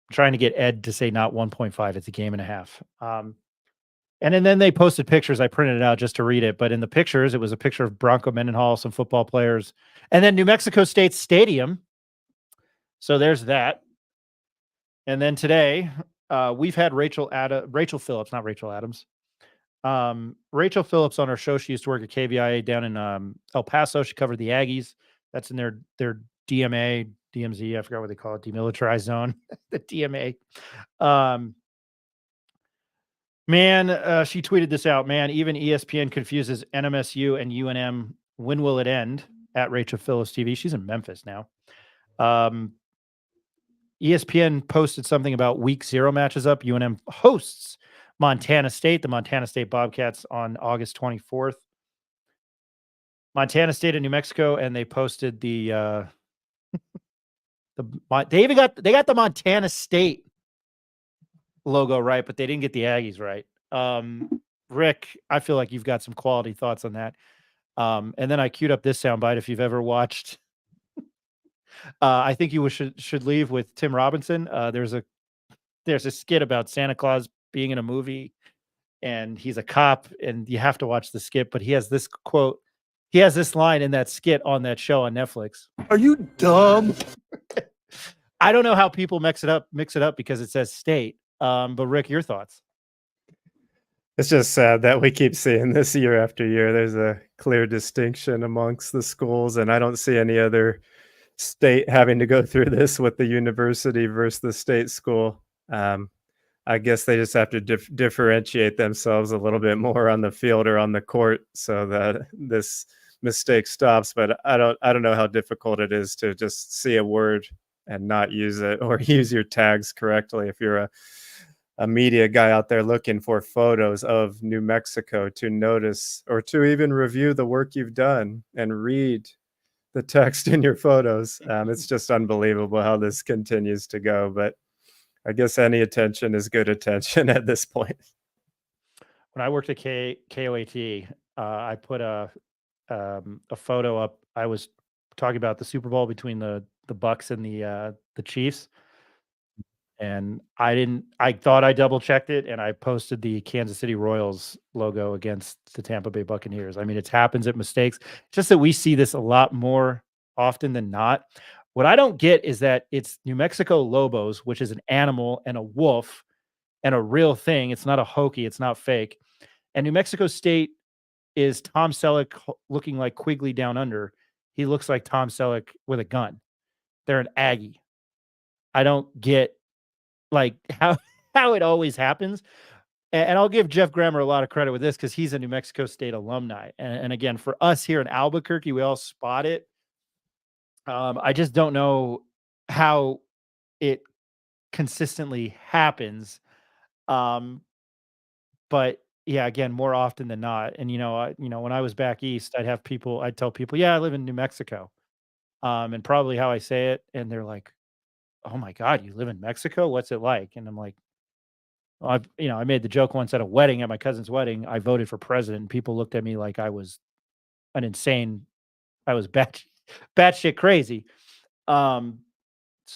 I'm trying to get Ed to say not 1.5. It's a game and a half. And then they posted pictures. I printed it out just to read it. But in the pictures, it was a picture of Bronco Mendenhall, some football players, and then New Mexico State Stadium. So there's that. And then today, we've had Rachel Phillips, not Rachel Adams. Rachel Phillips on our show. She used to work at KVIA down in El Paso. She covered the Aggies. That's in their DMA, DMZ. I forgot what they call it, demilitarized zone. The DMA. She tweeted this out. Man, even ESPN confuses NMSU and UNM. When will it end? At Rachel Phillips TV. She's in Memphis now. ESPN posted something about week 0 matches up. UNM hosts Montana State, the Montana State Bobcats on August 24th. Montana State and New Mexico, and they posted they got the Montana State logo right, but they didn't get the Aggies right. Rick, I feel like you've got some quality thoughts on that. And then I queued up this soundbite. If you've ever watched, I think you should leave with Tim Robinson. There's a skit about Santa Claus being in a movie, and he's a cop, and you have to watch the skit. But he has this quote. He has this line in that skit on that show on Netflix. Are you dumb? I don't know how people mix it up because it says state. But Rick, your thoughts? It's just sad that we keep seeing this year after year. There's a clear distinction amongst the schools, and I don't see any other state having to go through this with the university versus the state school. I guess they just have to differentiate themselves a little bit more on the field or on the court so that this mistake stops. But I don't know how difficult it is to just see a word and not use it or use your tags correctly. If you're a media guy out there looking for photos of New Mexico to notice or to even review the work you've done and read the text in your photos, it's just unbelievable how this continues to go. But I guess any attention is good attention at this point. When I worked at KOAT, I put a photo up. I was talking about the Super Bowl between the Bucks and the Chiefs, and I thought I double checked it, and I posted the Kansas City Royals logo against the Tampa Bay Buccaneers. I mean, it happens at mistakes. Just that we see this a lot more often than not. What I don't get is that it's New Mexico Lobos, which is an animal and a wolf and a real thing. It's not a hokey. It's not fake. And New Mexico State is Tom Selleck looking like Quigley down under. He looks like Tom Selleck with a gun. They're an Aggie. I don't get like how it always happens. And I'll give Jeff Grammer a lot of credit with this because he's a New Mexico State alumni. And again, for us here in Albuquerque, we all spot it. I just don't know how it consistently happens. But yeah, again, more often than not. And, when I was back East, I'd tell people, yeah, I live in New Mexico. And probably how I say it. And they're like, oh my God, you live in Mexico? What's it like? And I'm like, well, I made the joke once at a wedding, at my cousin's wedding. I voted for president, and people looked at me like I was batshit crazy. So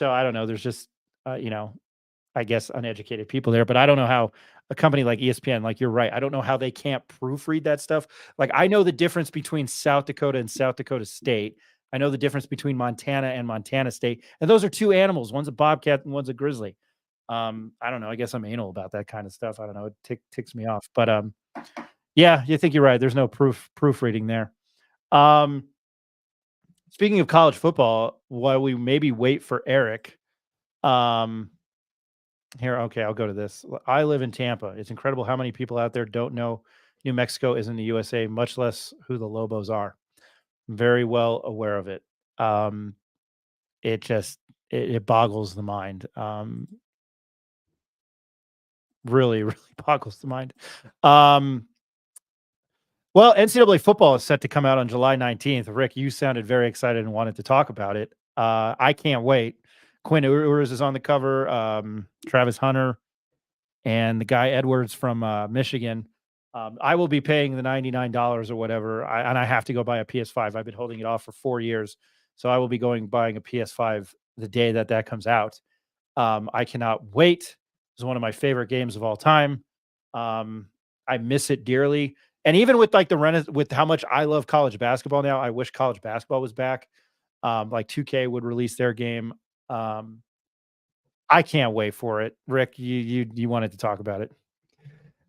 I don't know. There's just, I guess uneducated people there, but I don't know how a company like ESPN, like you're right. I don't know how they can't proofread that stuff. Like I know the difference between South Dakota and South Dakota State. I know the difference between Montana and Montana State. And those are two animals. One's a bobcat and one's a grizzly. I don't know. I guess I'm anal about that kind of stuff. I don't know. It ticks me off. But Yeah, you think you're right. There's no proofreading there. Speaking of college football, while we maybe wait for Eric, here, okay, I'll go to this. I live in Tampa. It's incredible how many people out there don't know New Mexico is in the USA, much less who the Lobos are. I'm very well aware of it. It just it boggles the mind. Really, really boggles the mind. Well, NCAA football is set to come out on July 19th. Rick, you sounded very excited and wanted to talk about it. I can't wait. Quinn Ewers is on the cover. Travis Hunter and the guy Edwards from Michigan. I will be paying the $99 or whatever, and I have to go buy a PS5. I've been holding it off for 4 years, so I will be buying a PS5 the day that comes out. I cannot wait. It's one of my favorite games of all time. I miss it dearly. And even with like with how much I love college basketball now, I wish college basketball was back. Like 2K would release their game. I can't wait for it. Rick, you wanted to talk about it.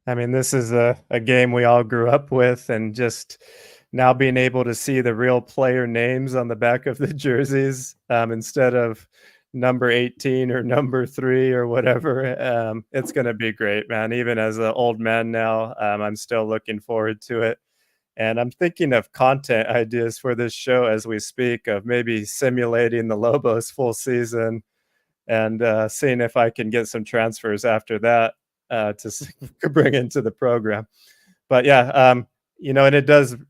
I mean, this is a game we all grew up with, and just now being able to see the real player names on the back of the jerseys instead of number 18 or number 3 or whatever. It's going to be great, man. Even as an old man now, I'm still looking forward to it. And I'm thinking of content ideas for this show as we speak, of maybe simulating the Lobos full season and seeing if I can get some transfers after that to bring into the program. But yeah, and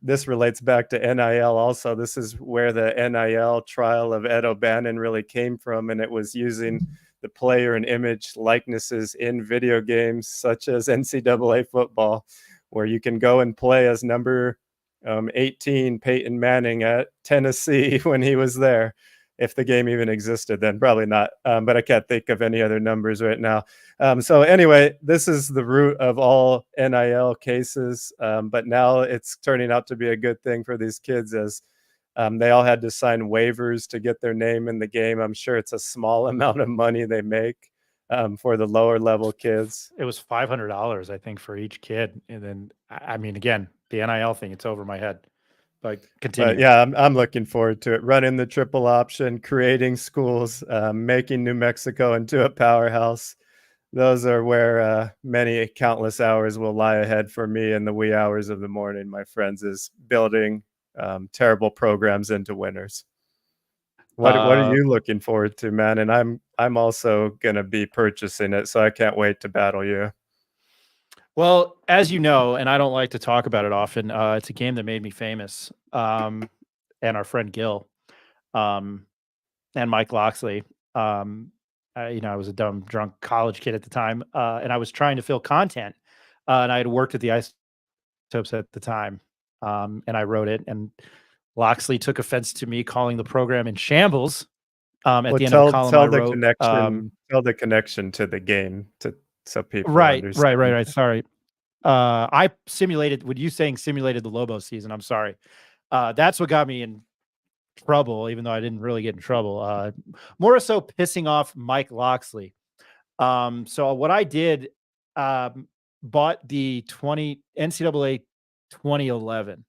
this relates back to NIL also. This is where the NIL trial of Ed O'Bannon really came from, and it was using the player and image likenesses in video games such as NCAA football, where you can go and play as number 18 Peyton Manning at Tennessee when he was there. If the game even existed then, probably not. But I can't think of any other numbers right now. So anyway, this is the root of all NIL cases. But now it's turning out to be a good thing for these kids, as they all had to sign waivers to get their name in the game. I'm sure it's a small amount of money they make for the lower level kids. It was $500, I think, for each kid. And then, I mean, again, the NIL thing, it's over my head. But continue. But yeah, I'm looking forward to it. Running the triple option, creating schools, making New Mexico into a powerhouse. Those are where many countless hours will lie ahead for me in the wee hours of the morning, my friends, is building terrible programs into winners. What are you looking forward to, man? And I'm also going to be purchasing it, so I can't wait to battle you. Well, as you know, and I don't like to talk about it often, it's a game that made me famous. And our friend Gil, and Mike Loxley. I was a dumb, drunk college kid at the time, and I was trying to fill content. And I had worked at the Isotopes at the time, and I wrote it. And Loxley took offense to me calling the program in shambles. At the end of the column, I wrote, tell the connection to the game so people understand. Right. Sorry. I simulated, with you saying simulated the Lobos season, I'm sorry. That's what got me in trouble, even though I didn't really get in trouble. More so pissing off Mike Loxley. So what I did, bought the NCAA 2011,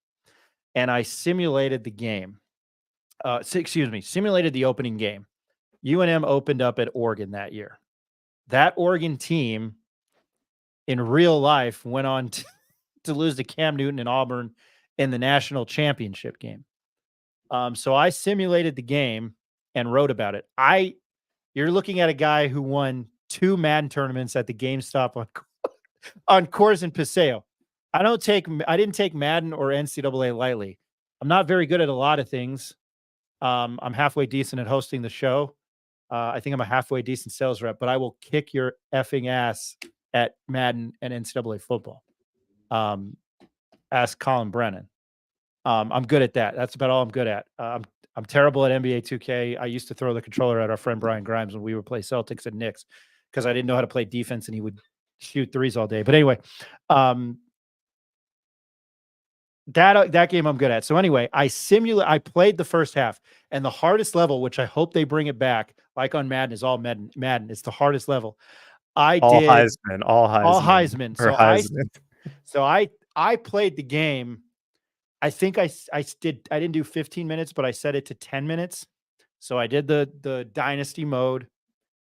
and I simulated the game. Simulated the opening game. UNM opened up at Oregon that year. That Oregon team in real life went on to lose to Cam Newton and Auburn in the national championship game. So I simulated the game and wrote about it. You're looking at a guy who won 2 Madden tournaments at the GameStop on Coors and Paseo. I didn't take Madden or NCAA lightly. I'm not very good at a lot of things. I'm halfway decent at hosting the show. I think I'm a halfway decent sales rep, but I will kick your effing ass at Madden and NCAA football. Ask Colin Brennan. I'm good at that. That's about all I'm good at. I'm terrible at NBA 2K. I used to throw the controller at our friend Brian Grimes when we would play Celtics and Knicks, because I didn't know how to play defense and he would shoot threes all day. But anyway, that game I'm good at. So anyway, I played the first half, and the hardest level, which I hope they bring it back, like on Madden, is all Madden. It's the hardest level. All Heisman. Heisman. So I I played the game. I think I didn't do 15 minutes, but I set it to 10 minutes. So I did the dynasty mode,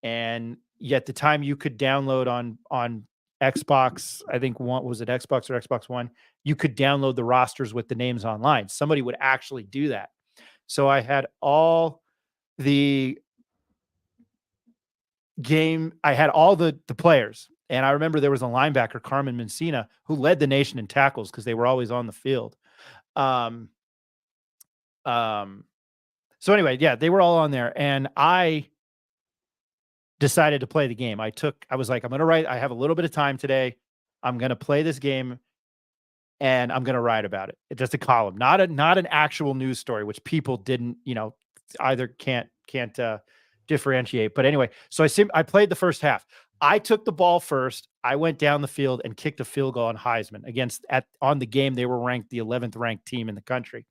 and yet the time you could download on Xbox, I think was it Xbox or Xbox One, you could download the rosters with the names online. Somebody would actually do that. So I had all the players. And I remember there was a linebacker, Carmen Mencina, who led the nation in tackles because they were always on the field. So anyway, yeah, they were all on there, and I decided to play the game. I was like, I have a little bit of time today. I'm going to play this game, and I'm going to write about it. It's just a column, not an actual news story, which people didn't, either can't differentiate. But anyway, so I played the first half. I took the ball first. I went down the field and kicked a field goal on Heisman on the game. They were ranked the 11th ranked team in the country.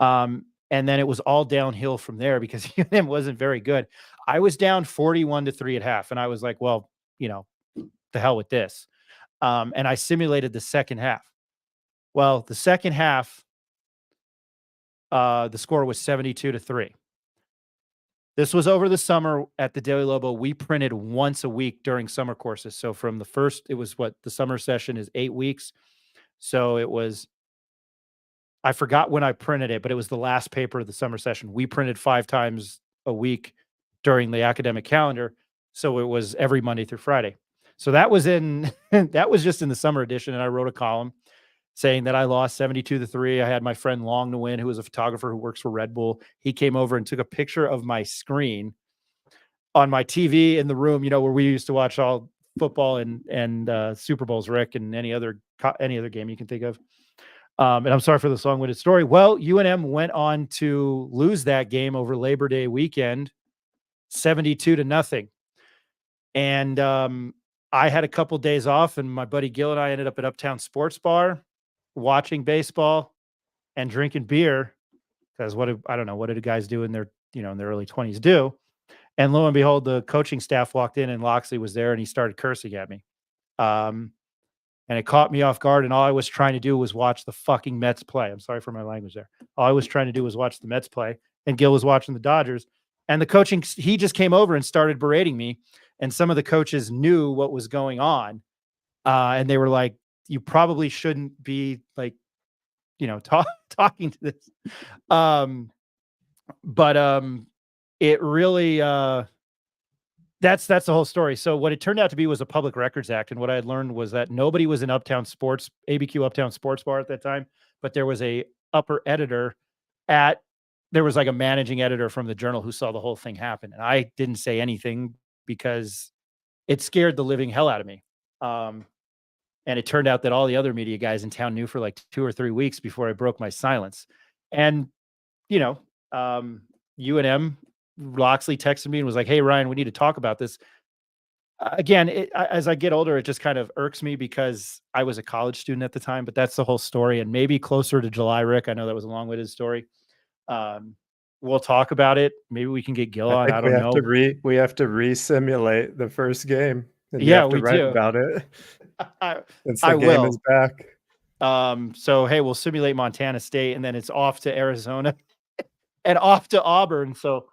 And then it was all downhill from there because UNM wasn't very good. I was down 41-3 at half. And I was like, well, the hell with this. And I simulated the second half. Well, the second half, the score was 72-3. This was over the summer at the Daily Lobo. We printed once a week during summer courses. So from the summer session is 8 weeks. So it was, I forgot when I printed it, but it was the last paper of the summer session. We printed 5 times a week during the academic calendar. So it was every Monday through Friday. So that was just in the summer edition. And I wrote a column saying that I lost 72-3. I had my friend Long to win, who was a photographer who works for Red Bull. He came over and took a picture of my screen on my TV in the room, where we used to watch all football and Super Bowls, Rick, and any other game you can think of. And I'm sorry for the long-winded story. Well, UNM went on to lose that game over Labor Day weekend, 72-0. And I had a couple days off, and my buddy Gil and I ended up at Uptown Sports Bar watching baseball and drinking beer, because I don't know, what did the guys do in their early 20s do? And lo and behold, the coaching staff walked in and Loxley was there, and he started cursing at me. And it caught me off guard, and all I was trying to do was watch the fucking Mets play. I'm sorry for my language there. All I was trying to do was watch the Mets play, and Gil was watching the Dodgers. And he just came over and started berating me, and some of the coaches knew what was going on. And they were like, you probably shouldn't be talking to this. But it really, that's the whole story. So what it turned out to be was a Public Records Act. And what I had learned was that nobody was in ABQ Uptown Sports Bar at that time, but there was a upper editor there was like a managing editor from the Journal who saw the whole thing happen. And I didn't say anything because it scared the living hell out of me. And it turned out that all the other media guys in town knew for like 2 or 3 weeks before I broke my silence. And, UNM, Loxley texted me and was like, hey, Ryan, we need to talk about this. Again, as I get older, it just kind of irks me because I was a college student at the time, but that's the whole story. And maybe closer to July, Rick, I know that was a long-winded story. We'll talk about it. Maybe we can get Gil on. I don't know. We have to re-simulate the first game. And yeah, we do about it. I will. Is back. So hey, we'll simulate Montana State, and then it's off to Arizona and off to Auburn. So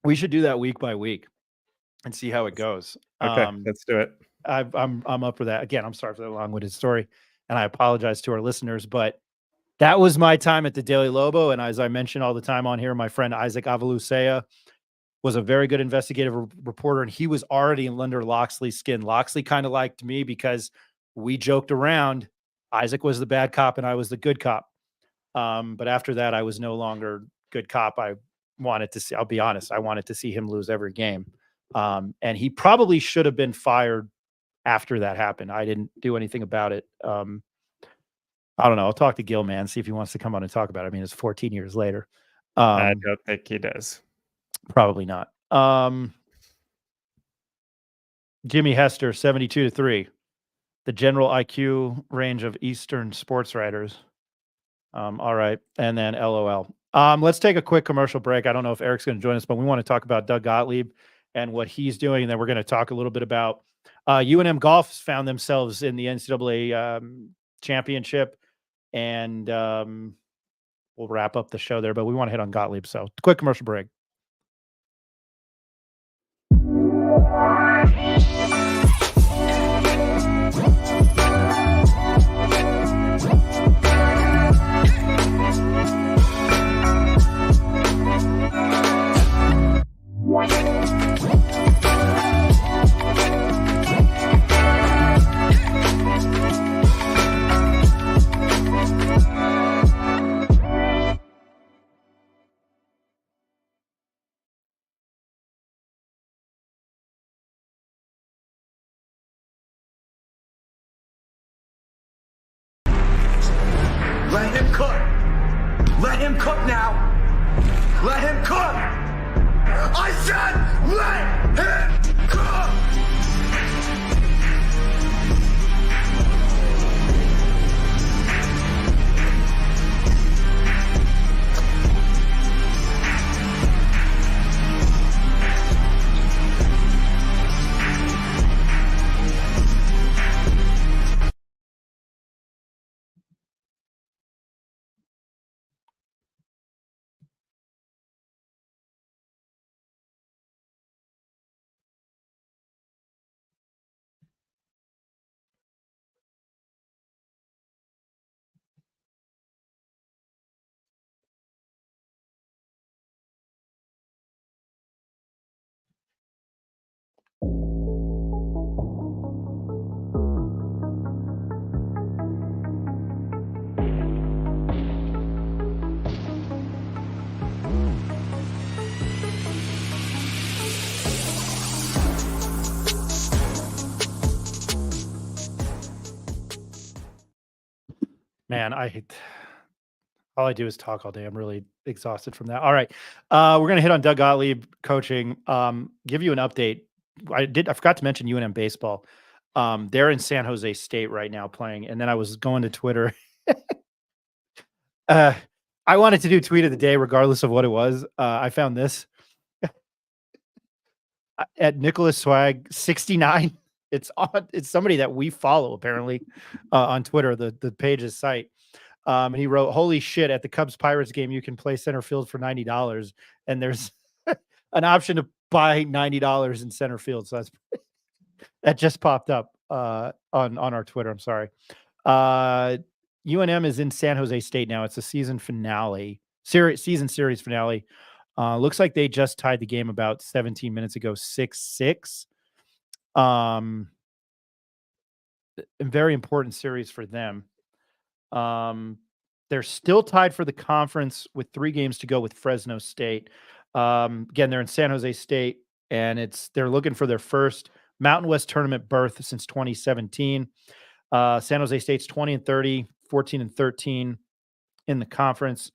we should do that week by week and see how it goes. Okay, let's do it. I'm up for that. Again, I'm sorry for the long-winded story, and I apologize to our listeners, but that was my time at the Daily Lobo. And as I mention all the time on here, my friend Isaac Avalusea was a very good investigative reporter, and he was already under Loxley's skin. Loxley kind of liked me because we joked around. Isaac was the bad cop and I was the good cop. But after that, I was no longer good cop. I'll be honest, I wanted to see him lose every game. And he probably should have been fired after that happened. I didn't do anything about it. I don't know. I'll talk to Gil, man, see if he wants to come on and talk about it. I mean, it's 14 years later. I don't think he does. Probably not. Jimmy Hester, 72-3. The general IQ range of Eastern sports writers. All right. And then LOL. Let's take a quick commercial break. I don't know if Eric's going to join us, but we want to talk about Doug Gottlieb and what he's doing. And then we're going to talk a little bit about UNM Golf found themselves in the NCAA championship, and we'll wrap up the show there. But we want to hit on Gottlieb, so quick commercial break. Let him cook. Let him cook now. Let him cook. I said let him cook. Man, all I do is talk all day. I'm really exhausted from that. All right. We're gonna hit on Doug Gottlieb coaching. Give you an update. I forgot to mention UNM baseball. They're in San Jose State right now playing, and then I was going to Twitter. I wanted to do tweet of the day regardless of what it was. I found this at Nicholas Swag 69. It's somebody that we follow apparently on Twitter. The page's site. And he wrote, "Holy shit! At the Cubs Pirates game, you can play center field for $90, and there's an option to buy $90 in center field." So that just popped up on our Twitter. I'm sorry. UNM is in San Jose State now. It's a season series finale. Looks like they just tied the game about 17 minutes ago, 6-6. A very important series for them. They're still tied for the conference with 3 games to go with Fresno State. Again, they're in San Jose State, and they're looking for their first Mountain West tournament berth since 2017. San Jose State's 20-30, 14-13 in the conference.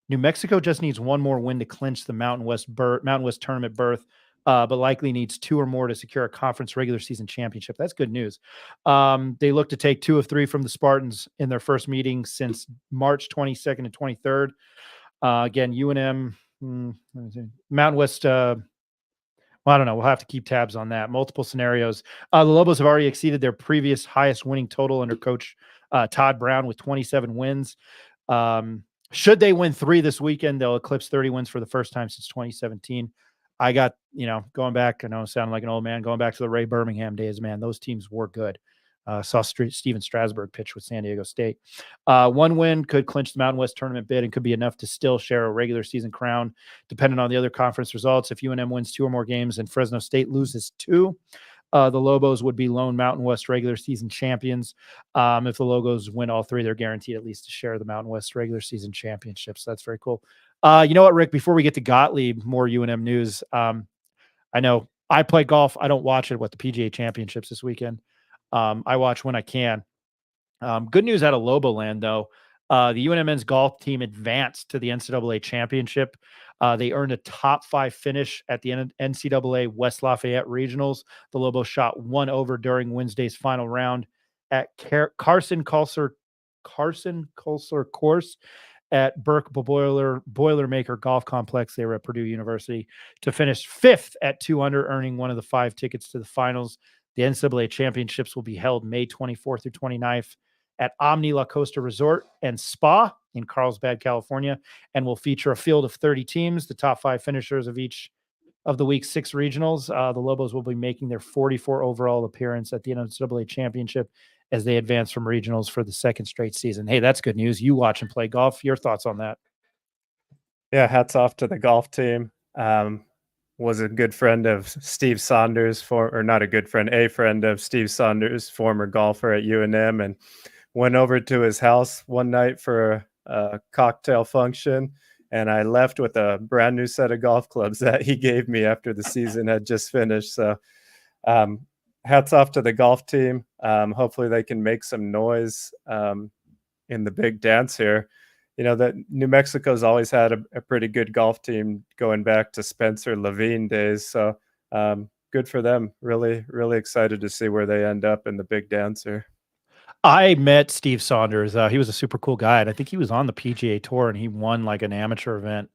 New Mexico just needs one more win to clinch the Mountain West tournament berth, but likely needs 2 or more to secure a conference regular season championship. That's good news. They look to take 2 of 3 from the Spartans in their first meeting since March 22nd and 23rd. Again, UNM, Mountain West, well, I don't know. We'll have to keep tabs on that. Multiple scenarios. The Lobos have already exceeded their previous highest winning total under Coach Todd Brown with 27 wins. Should they win 3 this weekend, they'll eclipse 30 wins for the first time since 2017. I got, going back, I know I'm sounding like an old man, going back to the Ray Birmingham days, man, those teams were good. Saw Steven Strasburg pitch with San Diego State. 1 win could clinch the Mountain West tournament bid and could be enough to still share a regular season crown, depending on the other conference results. If UNM wins 2 or more games and Fresno State loses 2, the Lobos would be lone Mountain West regular season champions. If the Lobos win all 3, they're guaranteed at least to share the Mountain West regular season championships. So that's very cool. You know what, Rick, before we get to Gottlieb, more UNM news. I know I play golf. I don't watch it with the PGA championships this weekend. I watch when I can. Good news out of Loboland, though. The UNM men's golf team advanced to the NCAA championship. They earned a top 5 finish at the NCAA West Lafayette Regionals. The Lobos shot 1 over during Wednesday's final round at Carson Coulser course at Burke Boilermaker Golf Complex. They were at Purdue University to finish 5th at 2 under, earning one of the 5 tickets to the finals. The NCAA championships will be held May 24th through 29th at Omni La Costa Resort and Spa in Carlsbad, California, and will feature a field of 30 teams, the top 5 finishers of each of the week's 6 regionals. The Lobos will be making their 44 overall appearance at the NCAA championship as they advance from regionals for the 2nd straight season. Hey, that's good news. You watch and play golf. Your thoughts on that? Yeah, hats off to the golf team. Was a good friend of Steve Saunders, or not a good friend, a friend of Steve Saunders, former golfer at UNM, and went over to his house one night for a cocktail function. And I left with a brand new set of golf clubs that he gave me after the season had just finished. So hats off to the golf team. Hopefully they can make some noise in the big dance here. You know, that New Mexico's always had a pretty good golf team going back to Spencer Levine days. So good for them. Really, really excited to see where they end up in the big dance here. I met Steve Saunders. He was a super cool guy, and I think he was on the PGA Tour, and he won like an amateur event.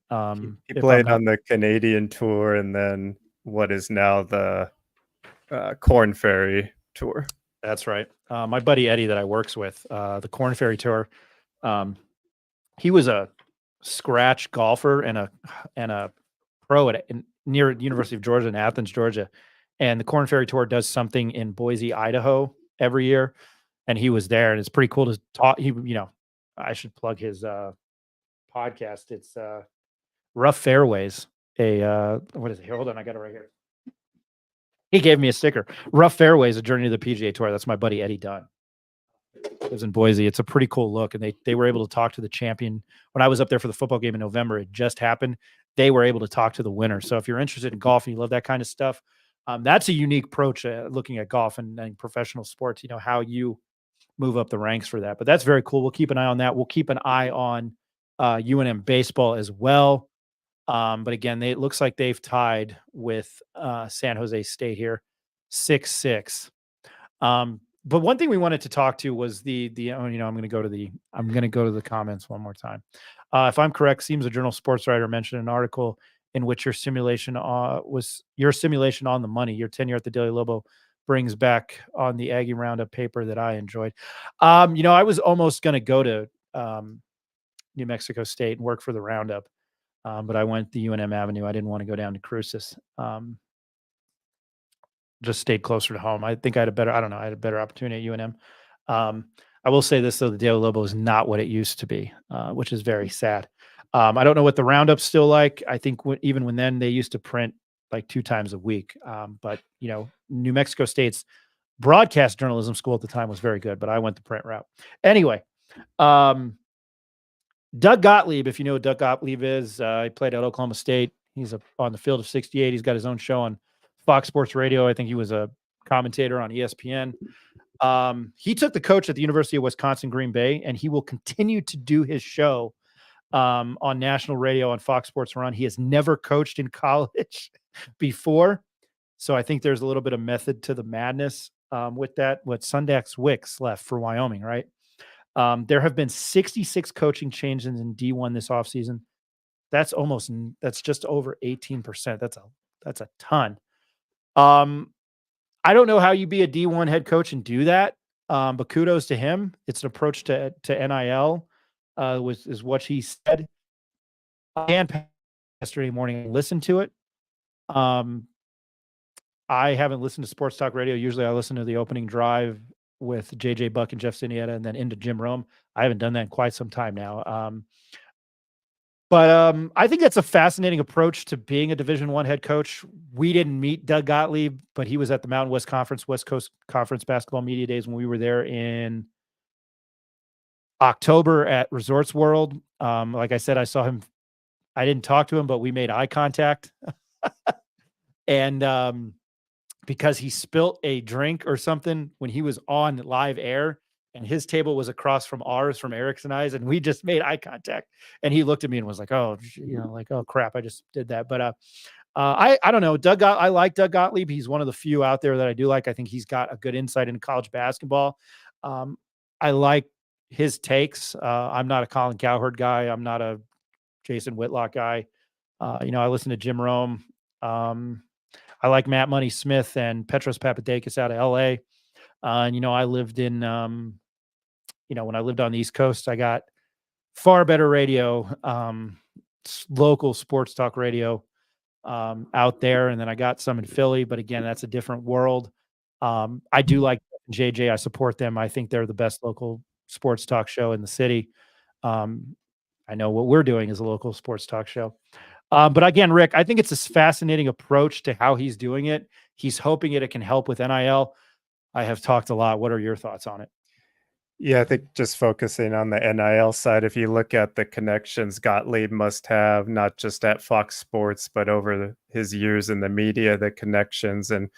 He played on the Canadian Tour and then what is now the Corn Ferry Tour. That's right. My buddy Eddie that I works with, the Corn Ferry Tour, he was a scratch golfer and a pro near University of Georgia in Athens, Georgia. And the Corn Ferry Tour does something in Boise, Idaho every year. And he was there, and it's pretty cool to talk. I should plug his podcast. It's Rough Fairways. What is it? Here, hold on, I got it right here. He gave me a sticker. Rough Fairways, a journey to the PGA Tour. That's my buddy Eddie Dunn. Lives in Boise. It's a pretty cool look, and they were able to talk to the champion. When I was up there for the football game in November, it just happened. They were able to talk to the winner. So if you're interested in golf and you love that kind of stuff, that's a unique approach looking at golf and professional sports. You know, how you move up the ranks for that. But that's very cool. We'll keep an eye on that. We'll keep an eye on UNM baseball as well. But again, it looks like they've tied with San Jose State here, 6-6. But one thing we wanted to talk to was I'm going to go to the comments one more time. If I'm correct, seems a Journal sports writer mentioned an article in which your simulation was your simulation on the money. Your tenure at the Daily Lobo brings back on the Aggie Roundup paper that I enjoyed. I was almost going to go to New Mexico State and work for the Roundup, but I went the UNM Avenue. I didn't want to go down to Cruces. Just stayed closer to home. I think I had a better opportunity at UNM. I will say this, though, the Daily Lobo is not what it used to be, which is very sad. I don't know what the Roundup's still like. I think even when then they used to print like 2 times a week. But New Mexico State's broadcast journalism school at the time was very good, but I went the print route. Anyway, Doug Gottlieb, if you know who Doug Gottlieb is, he played at Oklahoma State. He's on the field of 68. He's got his own show on Fox Sports Radio. I think he was a commentator on ESPN. He took the coach at the University of Wisconsin, Green Bay, and he will continue to do his show on national radio on Fox Sports Run. He has never coached in college before, so I think there's a little bit of method to the madness with that. What Sundax Wicks left for Wyoming, right? There have been 66 coaching changes in D1 this offseason. That's just over 18%. That's a ton. I don't know how you be a D1 head coach and do that, but kudos to him. It's an approach to NIL, is what he said. And yesterday morning, I listened to it. I haven't listened to Sports Talk Radio. Usually I listen to the opening drive with JJ Buck and Jeff Sinietta and then into Jim Rome. I haven't done that in quite some time now. But I think that's a fascinating approach to being a Division I head coach. We didn't meet Doug Gottlieb, but he was at the Mountain West Coast Conference Basketball Media Days when we were there in October at Resorts World. Like I said, I saw him. I didn't talk to him, but we made eye contact. And because he spilt a drink or something when he was on live air, and his table was across from ours, from Eric's and I's, and we just made eye contact. And he looked at me and was like, "Oh, oh crap, I just did that." But I don't know. I like Doug Gottlieb. He's one of the few out there that I do like. I think he's got a good insight into college basketball. I like his takes. I'm not a Colin Cowherd guy. I'm not a Jason Whitlock guy. I listen to Jim Rome. I like Matt Money Smith and Petros Papadakis out of LA. And, I lived in, when I lived on the East Coast, I got far better radio, local sports talk radio out there. And then I got some in Philly, but again, that's a different world. I do like JJ. I support them. I think they're the best local sports talk show in the city. I know what we're doing is a local sports talk show. But again, Rick, I think it's a fascinating approach to how he's doing it. He's hoping it can help with NIL. I have talked a lot. What are your thoughts on it? Yeah, I think just focusing on the NIL side, if you look at the connections Gottlieb must have, not just at Fox Sports, but over his years in the media, the connections and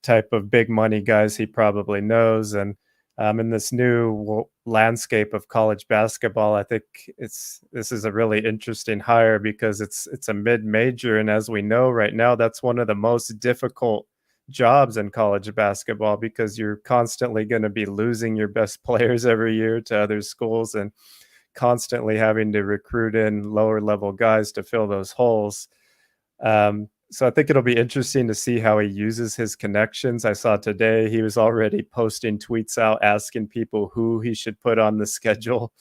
type of big money guys he probably knows. And in this new landscape of college basketball, I think this is a really interesting hire because it's a mid-major. And as we know right now, that's one of the most difficult jobs in college basketball because you're constantly going to be losing your best players every year to other schools and constantly having to recruit in lower level guys to fill those holes. So I think it'll be interesting to see how he uses his connections. I saw today he was already posting tweets out asking people who he should put on the schedule.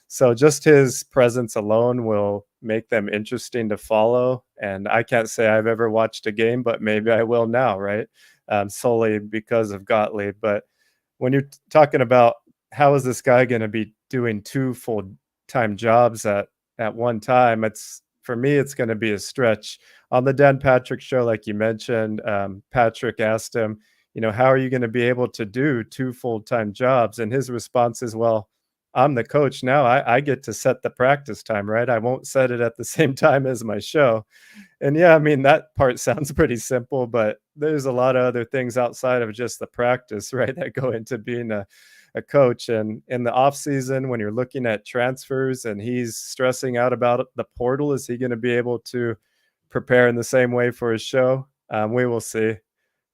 So just his presence alone will make them interesting to follow. And I can't say I've ever watched a game, but maybe I will now, right? Solely because of Gottlieb. But when you're talking about how is this guy going to be doing 2 full-time jobs at one time, for me, it's going to be a stretch. On the Dan Patrick show, like you mentioned, Patrick asked him, how are you going to be able to do 2 full-time jobs? And his response is, well, I'm the coach now. I get to set the practice time, right? I won't set it at the same time as my show. And yeah, I mean, that part sounds pretty simple, but there's a lot of other things outside of just the practice, right, that go into being a coach. And in the off season, when you're looking at transfers and he's stressing out about the portal, is he going to be able to prepare in the same way for his show? We will see.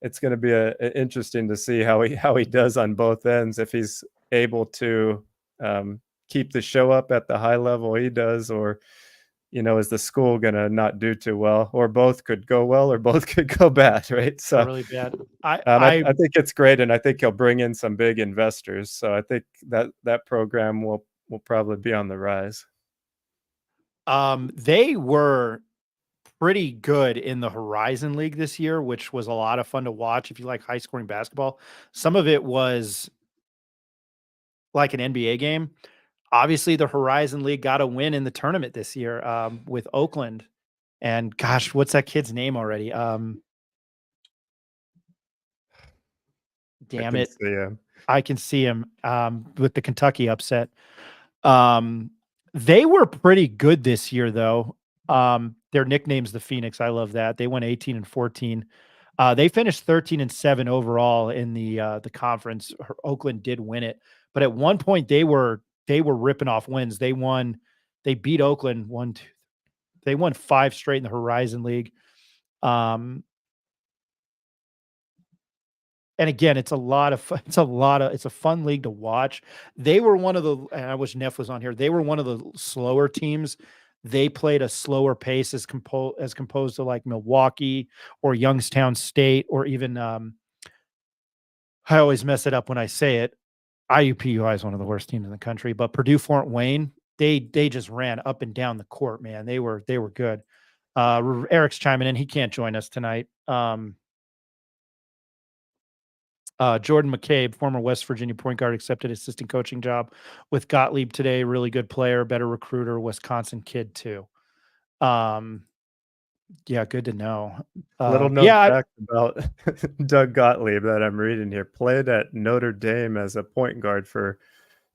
It's going to be interesting to see how he does on both ends, if he's able to keep the show up at the high level he does, or is the school gonna not do too well, or both could go well, or both could go bad, right? So Really bad. I think it's great, and I think he'll bring in some big investors. So I think that program will probably be on the rise. They were pretty good in the Horizon League this year, which was a lot of fun to watch if you like high scoring basketball. Some of it was like an NBA game. Obviously, the Horizon League got a win in the tournament this year with Oakland. And gosh, what's that kid's name already? Damn it. I can see him with the Kentucky upset. They were pretty good this year, though. Their nickname's the Phoenix. I love that. They went 18-14. They finished 13-7 overall in the conference. Oakland did win it, but at one point they were ripping off wins. They beat Oakland they won 5 straight in the Horizon League. And again, it's a fun league to watch. They were one of the, and I wish Neff was on here. They were one of the slower teams. They played a slower pace as composed to like Milwaukee or Youngstown State, or even, I always mess it up when I say it. IUPUI is one of the worst teams in the country, but Purdue Fort Wayne, they just ran up and down the court, man. They were good. Eric's chiming in. He can't join us tonight. Jordan McCabe, former West Virginia point guard, accepted assistant coaching job with Gottlieb today. Really good player, better recruiter, Wisconsin kid too. Yeah, good to know. Little known fact about Doug Gottlieb that I'm reading here. Played at Notre Dame as a point guard for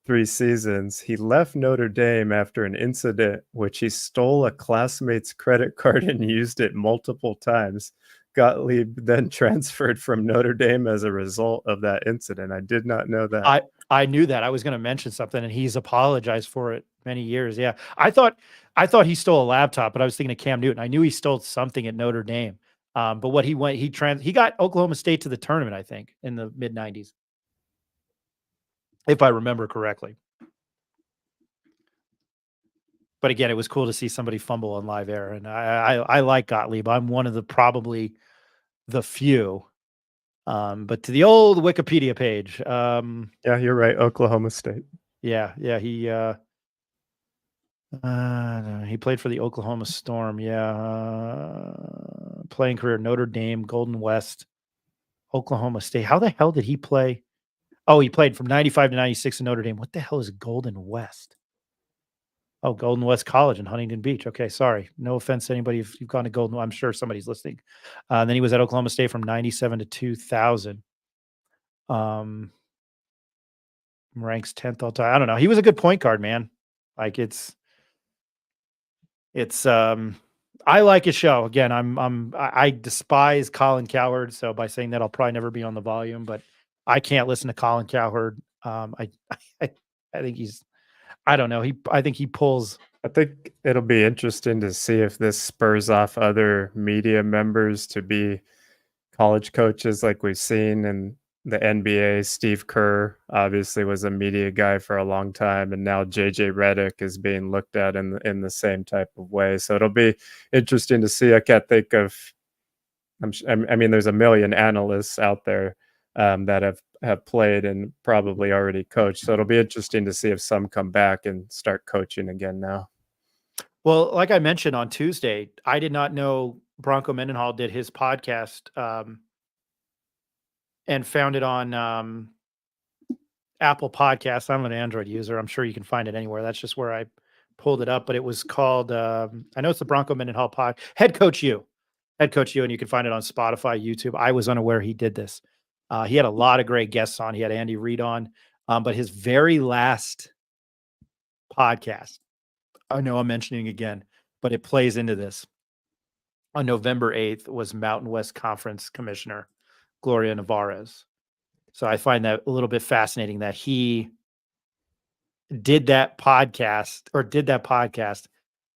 3 seasons. He left Notre Dame after an incident which he stole a classmate's credit card and used it multiple times. Gottlieb then transferred from Notre Dame as a result of that incident. I did not know that. I knew that. I was going to mention something, and he's apologized for it many years. Yeah, I thought he stole a laptop, but I was thinking of Cam Newton. I knew he stole something at Notre Dame. But what he got Oklahoma State to the tournament, I think, in the mid '90s, if I remember correctly. But again, it was cool to see somebody fumble on live air, and I like Gottlieb. I'm one of the probably the few. But to the old Wikipedia page. Yeah, you're right. Oklahoma State. Yeah, he played for the Oklahoma Storm. Yeah, playing career Notre Dame, Golden West, Oklahoma State. How the hell did he play? Oh, he played from 95 to 96 in Notre Dame. What the hell is Golden West? Oh, Golden West College in Huntington Beach. Okay, sorry. No offense to anybody if you've gone to Golden. I'm sure somebody's listening. And then he was at Oklahoma State from 97 to 2000. Ranks 10th all time. I don't know. He was a good point guard, man. Like it's I like his show. Again, I despise Colin Cowherd, so by saying that I'll probably never be on the volume, but I can't listen to Colin Cowherd. I think I don't know. I think he pulls. I think it'll be interesting to see if this spurs off other media members to be college coaches like we've seen in the NBA. Steve Kerr obviously was a media guy for a long time, and now JJ Redick is being looked at in the same type of way. So it'll be interesting to see. I can't think of. I mean, there's a million analysts out there that have played and probably already coached. So it'll be interesting to see if some come back and start coaching again now. Well, like I mentioned on Tuesday, I did not know Bronco Mendenhall did his podcast and found it on Apple Podcasts. I'm an Android user. I'm sure you can find it anywhere. That's just where I pulled it up. But it was called, I know it's the Bronco Mendenhall pod, Head Coach You, and you can find it on Spotify, YouTube. I was unaware he did this. He had a lot of great guests on. He had Andy Reid on, but his very last podcast, I know I'm mentioning again, but it plays into this. On November 8th was Mountain West Conference Commissioner Gloria Nevarez. So I find that a little bit fascinating that he did that podcast,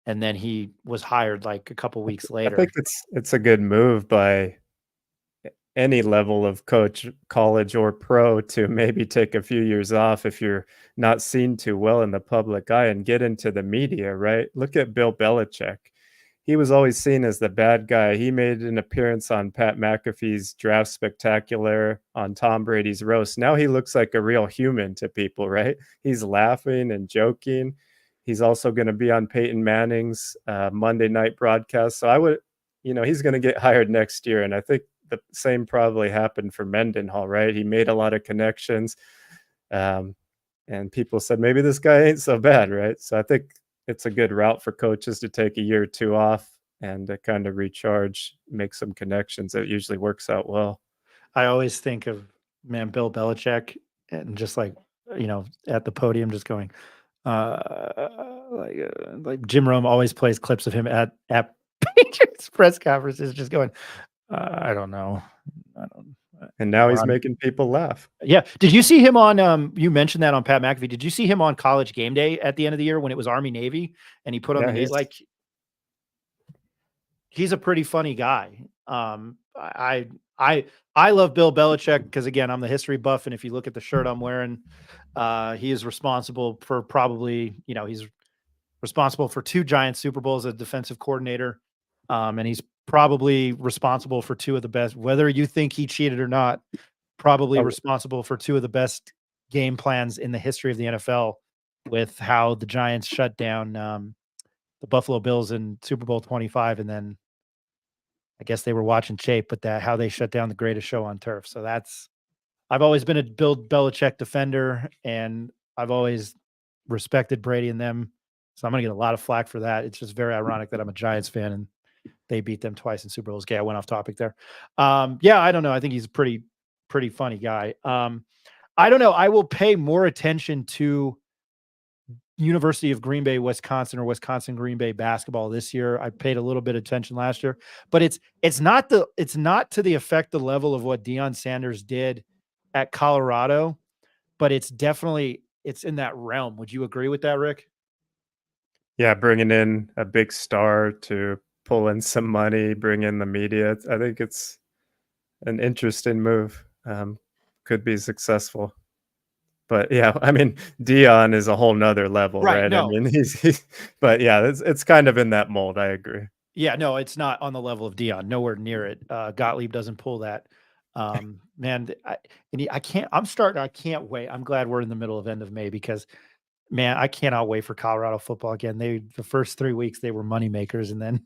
and then he was hired like a couple weeks later. I think it's a good move by any level of coach, college or pro, to maybe take a few years off if you're not seen too well in the public eye and get into the media, right? Look at Bill Belichick. He was always seen as the bad guy. He made an appearance on Pat McAfee's Draft Spectacular, on Tom Brady's roast. Now he looks like a real human to people, right? He's laughing and joking. He's also going to be on Peyton Manning's Monday night broadcast. So he's going to get hired next year. And I think the same probably happened for Mendenhall, right? He made a lot of connections. And people said, maybe this guy ain't so bad, right? So I think it's a good route for coaches to take a year or two off and to kind of recharge, make some connections. It usually works out well. I always think of, Bill Belichick, and just like, at the podium, just going, like Jim Rome always plays clips of him at Patriots press conferences, just going, I don't know. And now he's making people laugh. Yeah. Did you see him on, you mentioned that on Pat McAfee. Did you see him on College Game Day at the end of the year when it was Army Navy and he put on he's a pretty funny guy. I love Bill Belichick because, again, I'm the history buff. And if you look at the shirt I'm wearing, he is responsible for he's responsible for 2 giant Super Bowls as defensive coordinator. And he's probably responsible for 2 of the best, whether you think he cheated or not, probably responsible for 2 of the best game plans in the history of the NFL, with how the Giants shut down the Buffalo Bills in Super Bowl 25. And then I guess they were watching Chape, but how they shut down the greatest show on turf. So I've always been a Bill Belichick defender, and I've always respected Brady and them. So I'm going to get a lot of flack for that. It's just very ironic that I'm a Giants fan and they beat them twice in Super Bowls. Okay, I went off topic there. Yeah, I don't know. I think he's a pretty funny guy. I don't know. I will pay more attention to University of Green Bay, Wisconsin, or Wisconsin Green Bay basketball this year. I paid a little bit of attention last year, but it's not to the effect, the level of what Deion Sanders did at Colorado, but it's in that realm. Would you agree with that, Rick? Yeah, bringing in a big star to pull in some money, bring in the media. I think it's an interesting move. Could be successful. But yeah, I mean, Deion is a whole nother level, right? No. I mean, he's but yeah, it's kind of in that mold. I agree. Yeah, no, it's not on the level of Dion. Nowhere near it. Gottlieb doesn't pull that. Man, I can't. I can't wait. I'm glad we're in the middle of end of May because, man, I cannot wait for Colorado football again. The first 3 weeks they were money makers, and then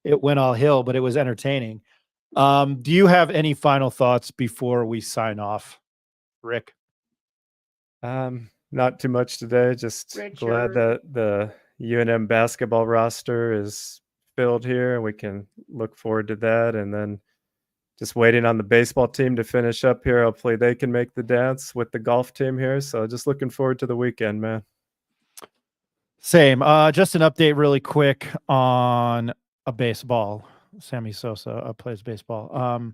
it went all hill, but it was entertaining. Do you have any final thoughts before we sign off, Rick? Not too much today. Just glad that the UNM basketball roster is filled here and we can look forward to that. And then just waiting on the baseball team to finish up here. Hopefully they can make the dance with the golf team here. So just looking forward to the weekend, man. Same. Just an update really quick on a baseball. Sammy Sosa plays baseball.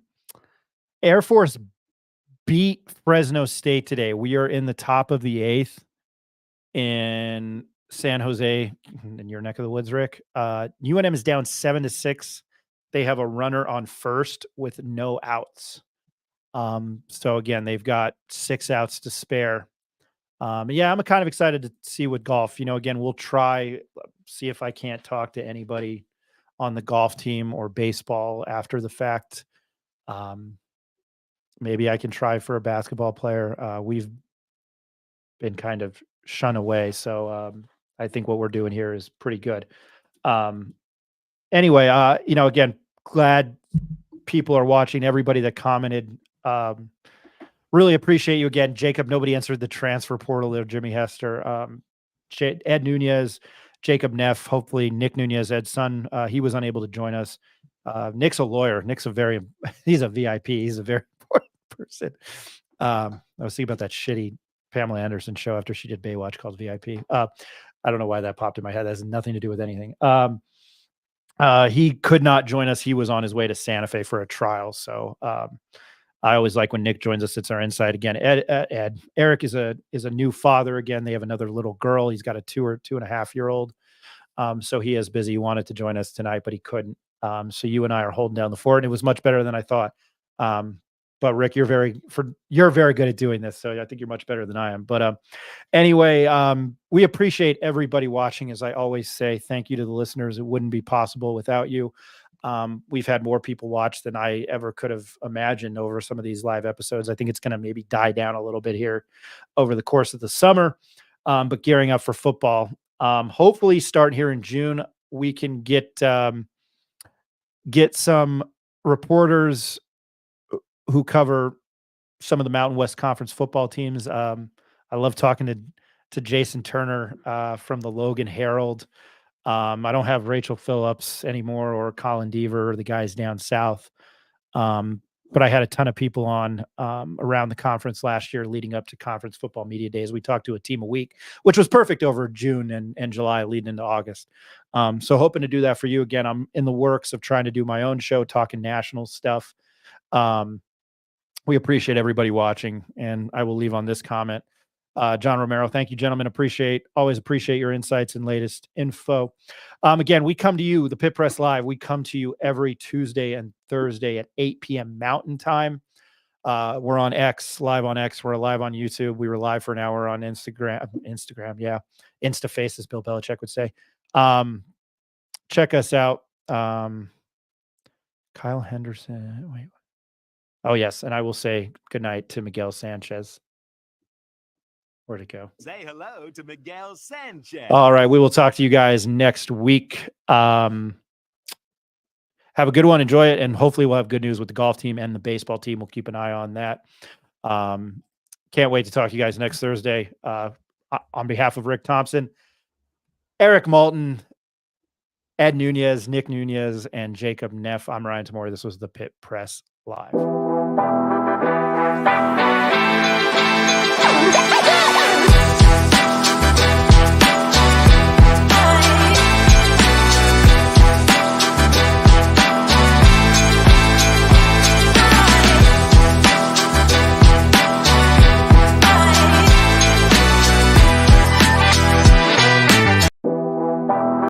Air Force beat Fresno State today. We are in the top of the 8th in San Jose, in your neck of the woods, Rick. UNM is down 7-6. They have a runner on first with no outs. So again, they've got 6 outs to spare. Yeah, I'm kind of excited to see what golf, again, we'll try, see if I can't talk to anybody on the golf team or baseball after the fact. Maybe I can try for a basketball player. We've been kind of shunned away. So I think what we're doing here is pretty good. Anyway, again, glad people are watching, everybody that commented. Really appreciate you again. Jacob, nobody answered the transfer portal there. Jimmy Hester, Ed Nunez, Jacob Neff, hopefully Nick Nunez, Ed's son. He was unable to join us. Nick's a lawyer. Nick's he's a VIP. He's a very important person. I was thinking about that shitty Pamela Anderson show after she did Baywatch called VIP. I don't know why that popped in my head. That has nothing to do with anything. He could not join us. He was on his way to Santa Fe for a trial. So I always like when Nick joins us. It's our insight again. Eric is a new father again. They have another little girl. He's got a 2 or 2.5-year-old. So he is busy. He wanted to join us tonight, but he couldn't. So you and I are holding down the fort, and it was much better than I thought. But Rick, you're very good at doing this. So I think you're much better than I am. But anyway, we appreciate everybody watching. As I always say, thank you to the listeners. It wouldn't be possible without you. We've had more people watch than I ever could have imagined over some of these live episodes. I think it's going to maybe die down a little bit here over the course of the summer, but gearing up for football. Hopefully starting here in June, we can get some reporters who cover some of the Mountain West Conference football teams. I love talking to Jason Turner from the Logan Herald. I don't have Rachel Phillips anymore or Colin Deaver or the guys down south. But I had a ton of people on around the conference last year leading up to conference football media days. We talked to a team a week, which was perfect over June and July leading into August. So hoping to do that for you again. I'm in the works of trying to do my own show, talking national stuff. We appreciate everybody watching, and I will leave on this comment. John Romero, thank you, gentlemen. Always appreciate your insights and latest info. Again, we come to you, the Pit Press Live. We come to you every Tuesday and Thursday at 8 p.m. Mountain Time. We're on X, live on X. We're live on YouTube. We were live for an hour on Instagram. Yeah. Instaface, as Bill Belichick would say. Check us out. Kyle Henderson. Wait. Oh, yes. And I will say goodnight to Miguel Sanchez. Where'd it go? Say hello to Miguel Sanchez. All right. We will talk to you guys next week. Have a good one. Enjoy it. And hopefully we'll have good news with the golf team and the baseball team. We'll keep an eye on that. Can't wait to talk to you guys next Thursday. On behalf of Rick Thompson, Eric Malton, Ed Nunez, Nick Nunez, and Jacob Neff, I'm Ryan Tamori. This was the Pit Press Live.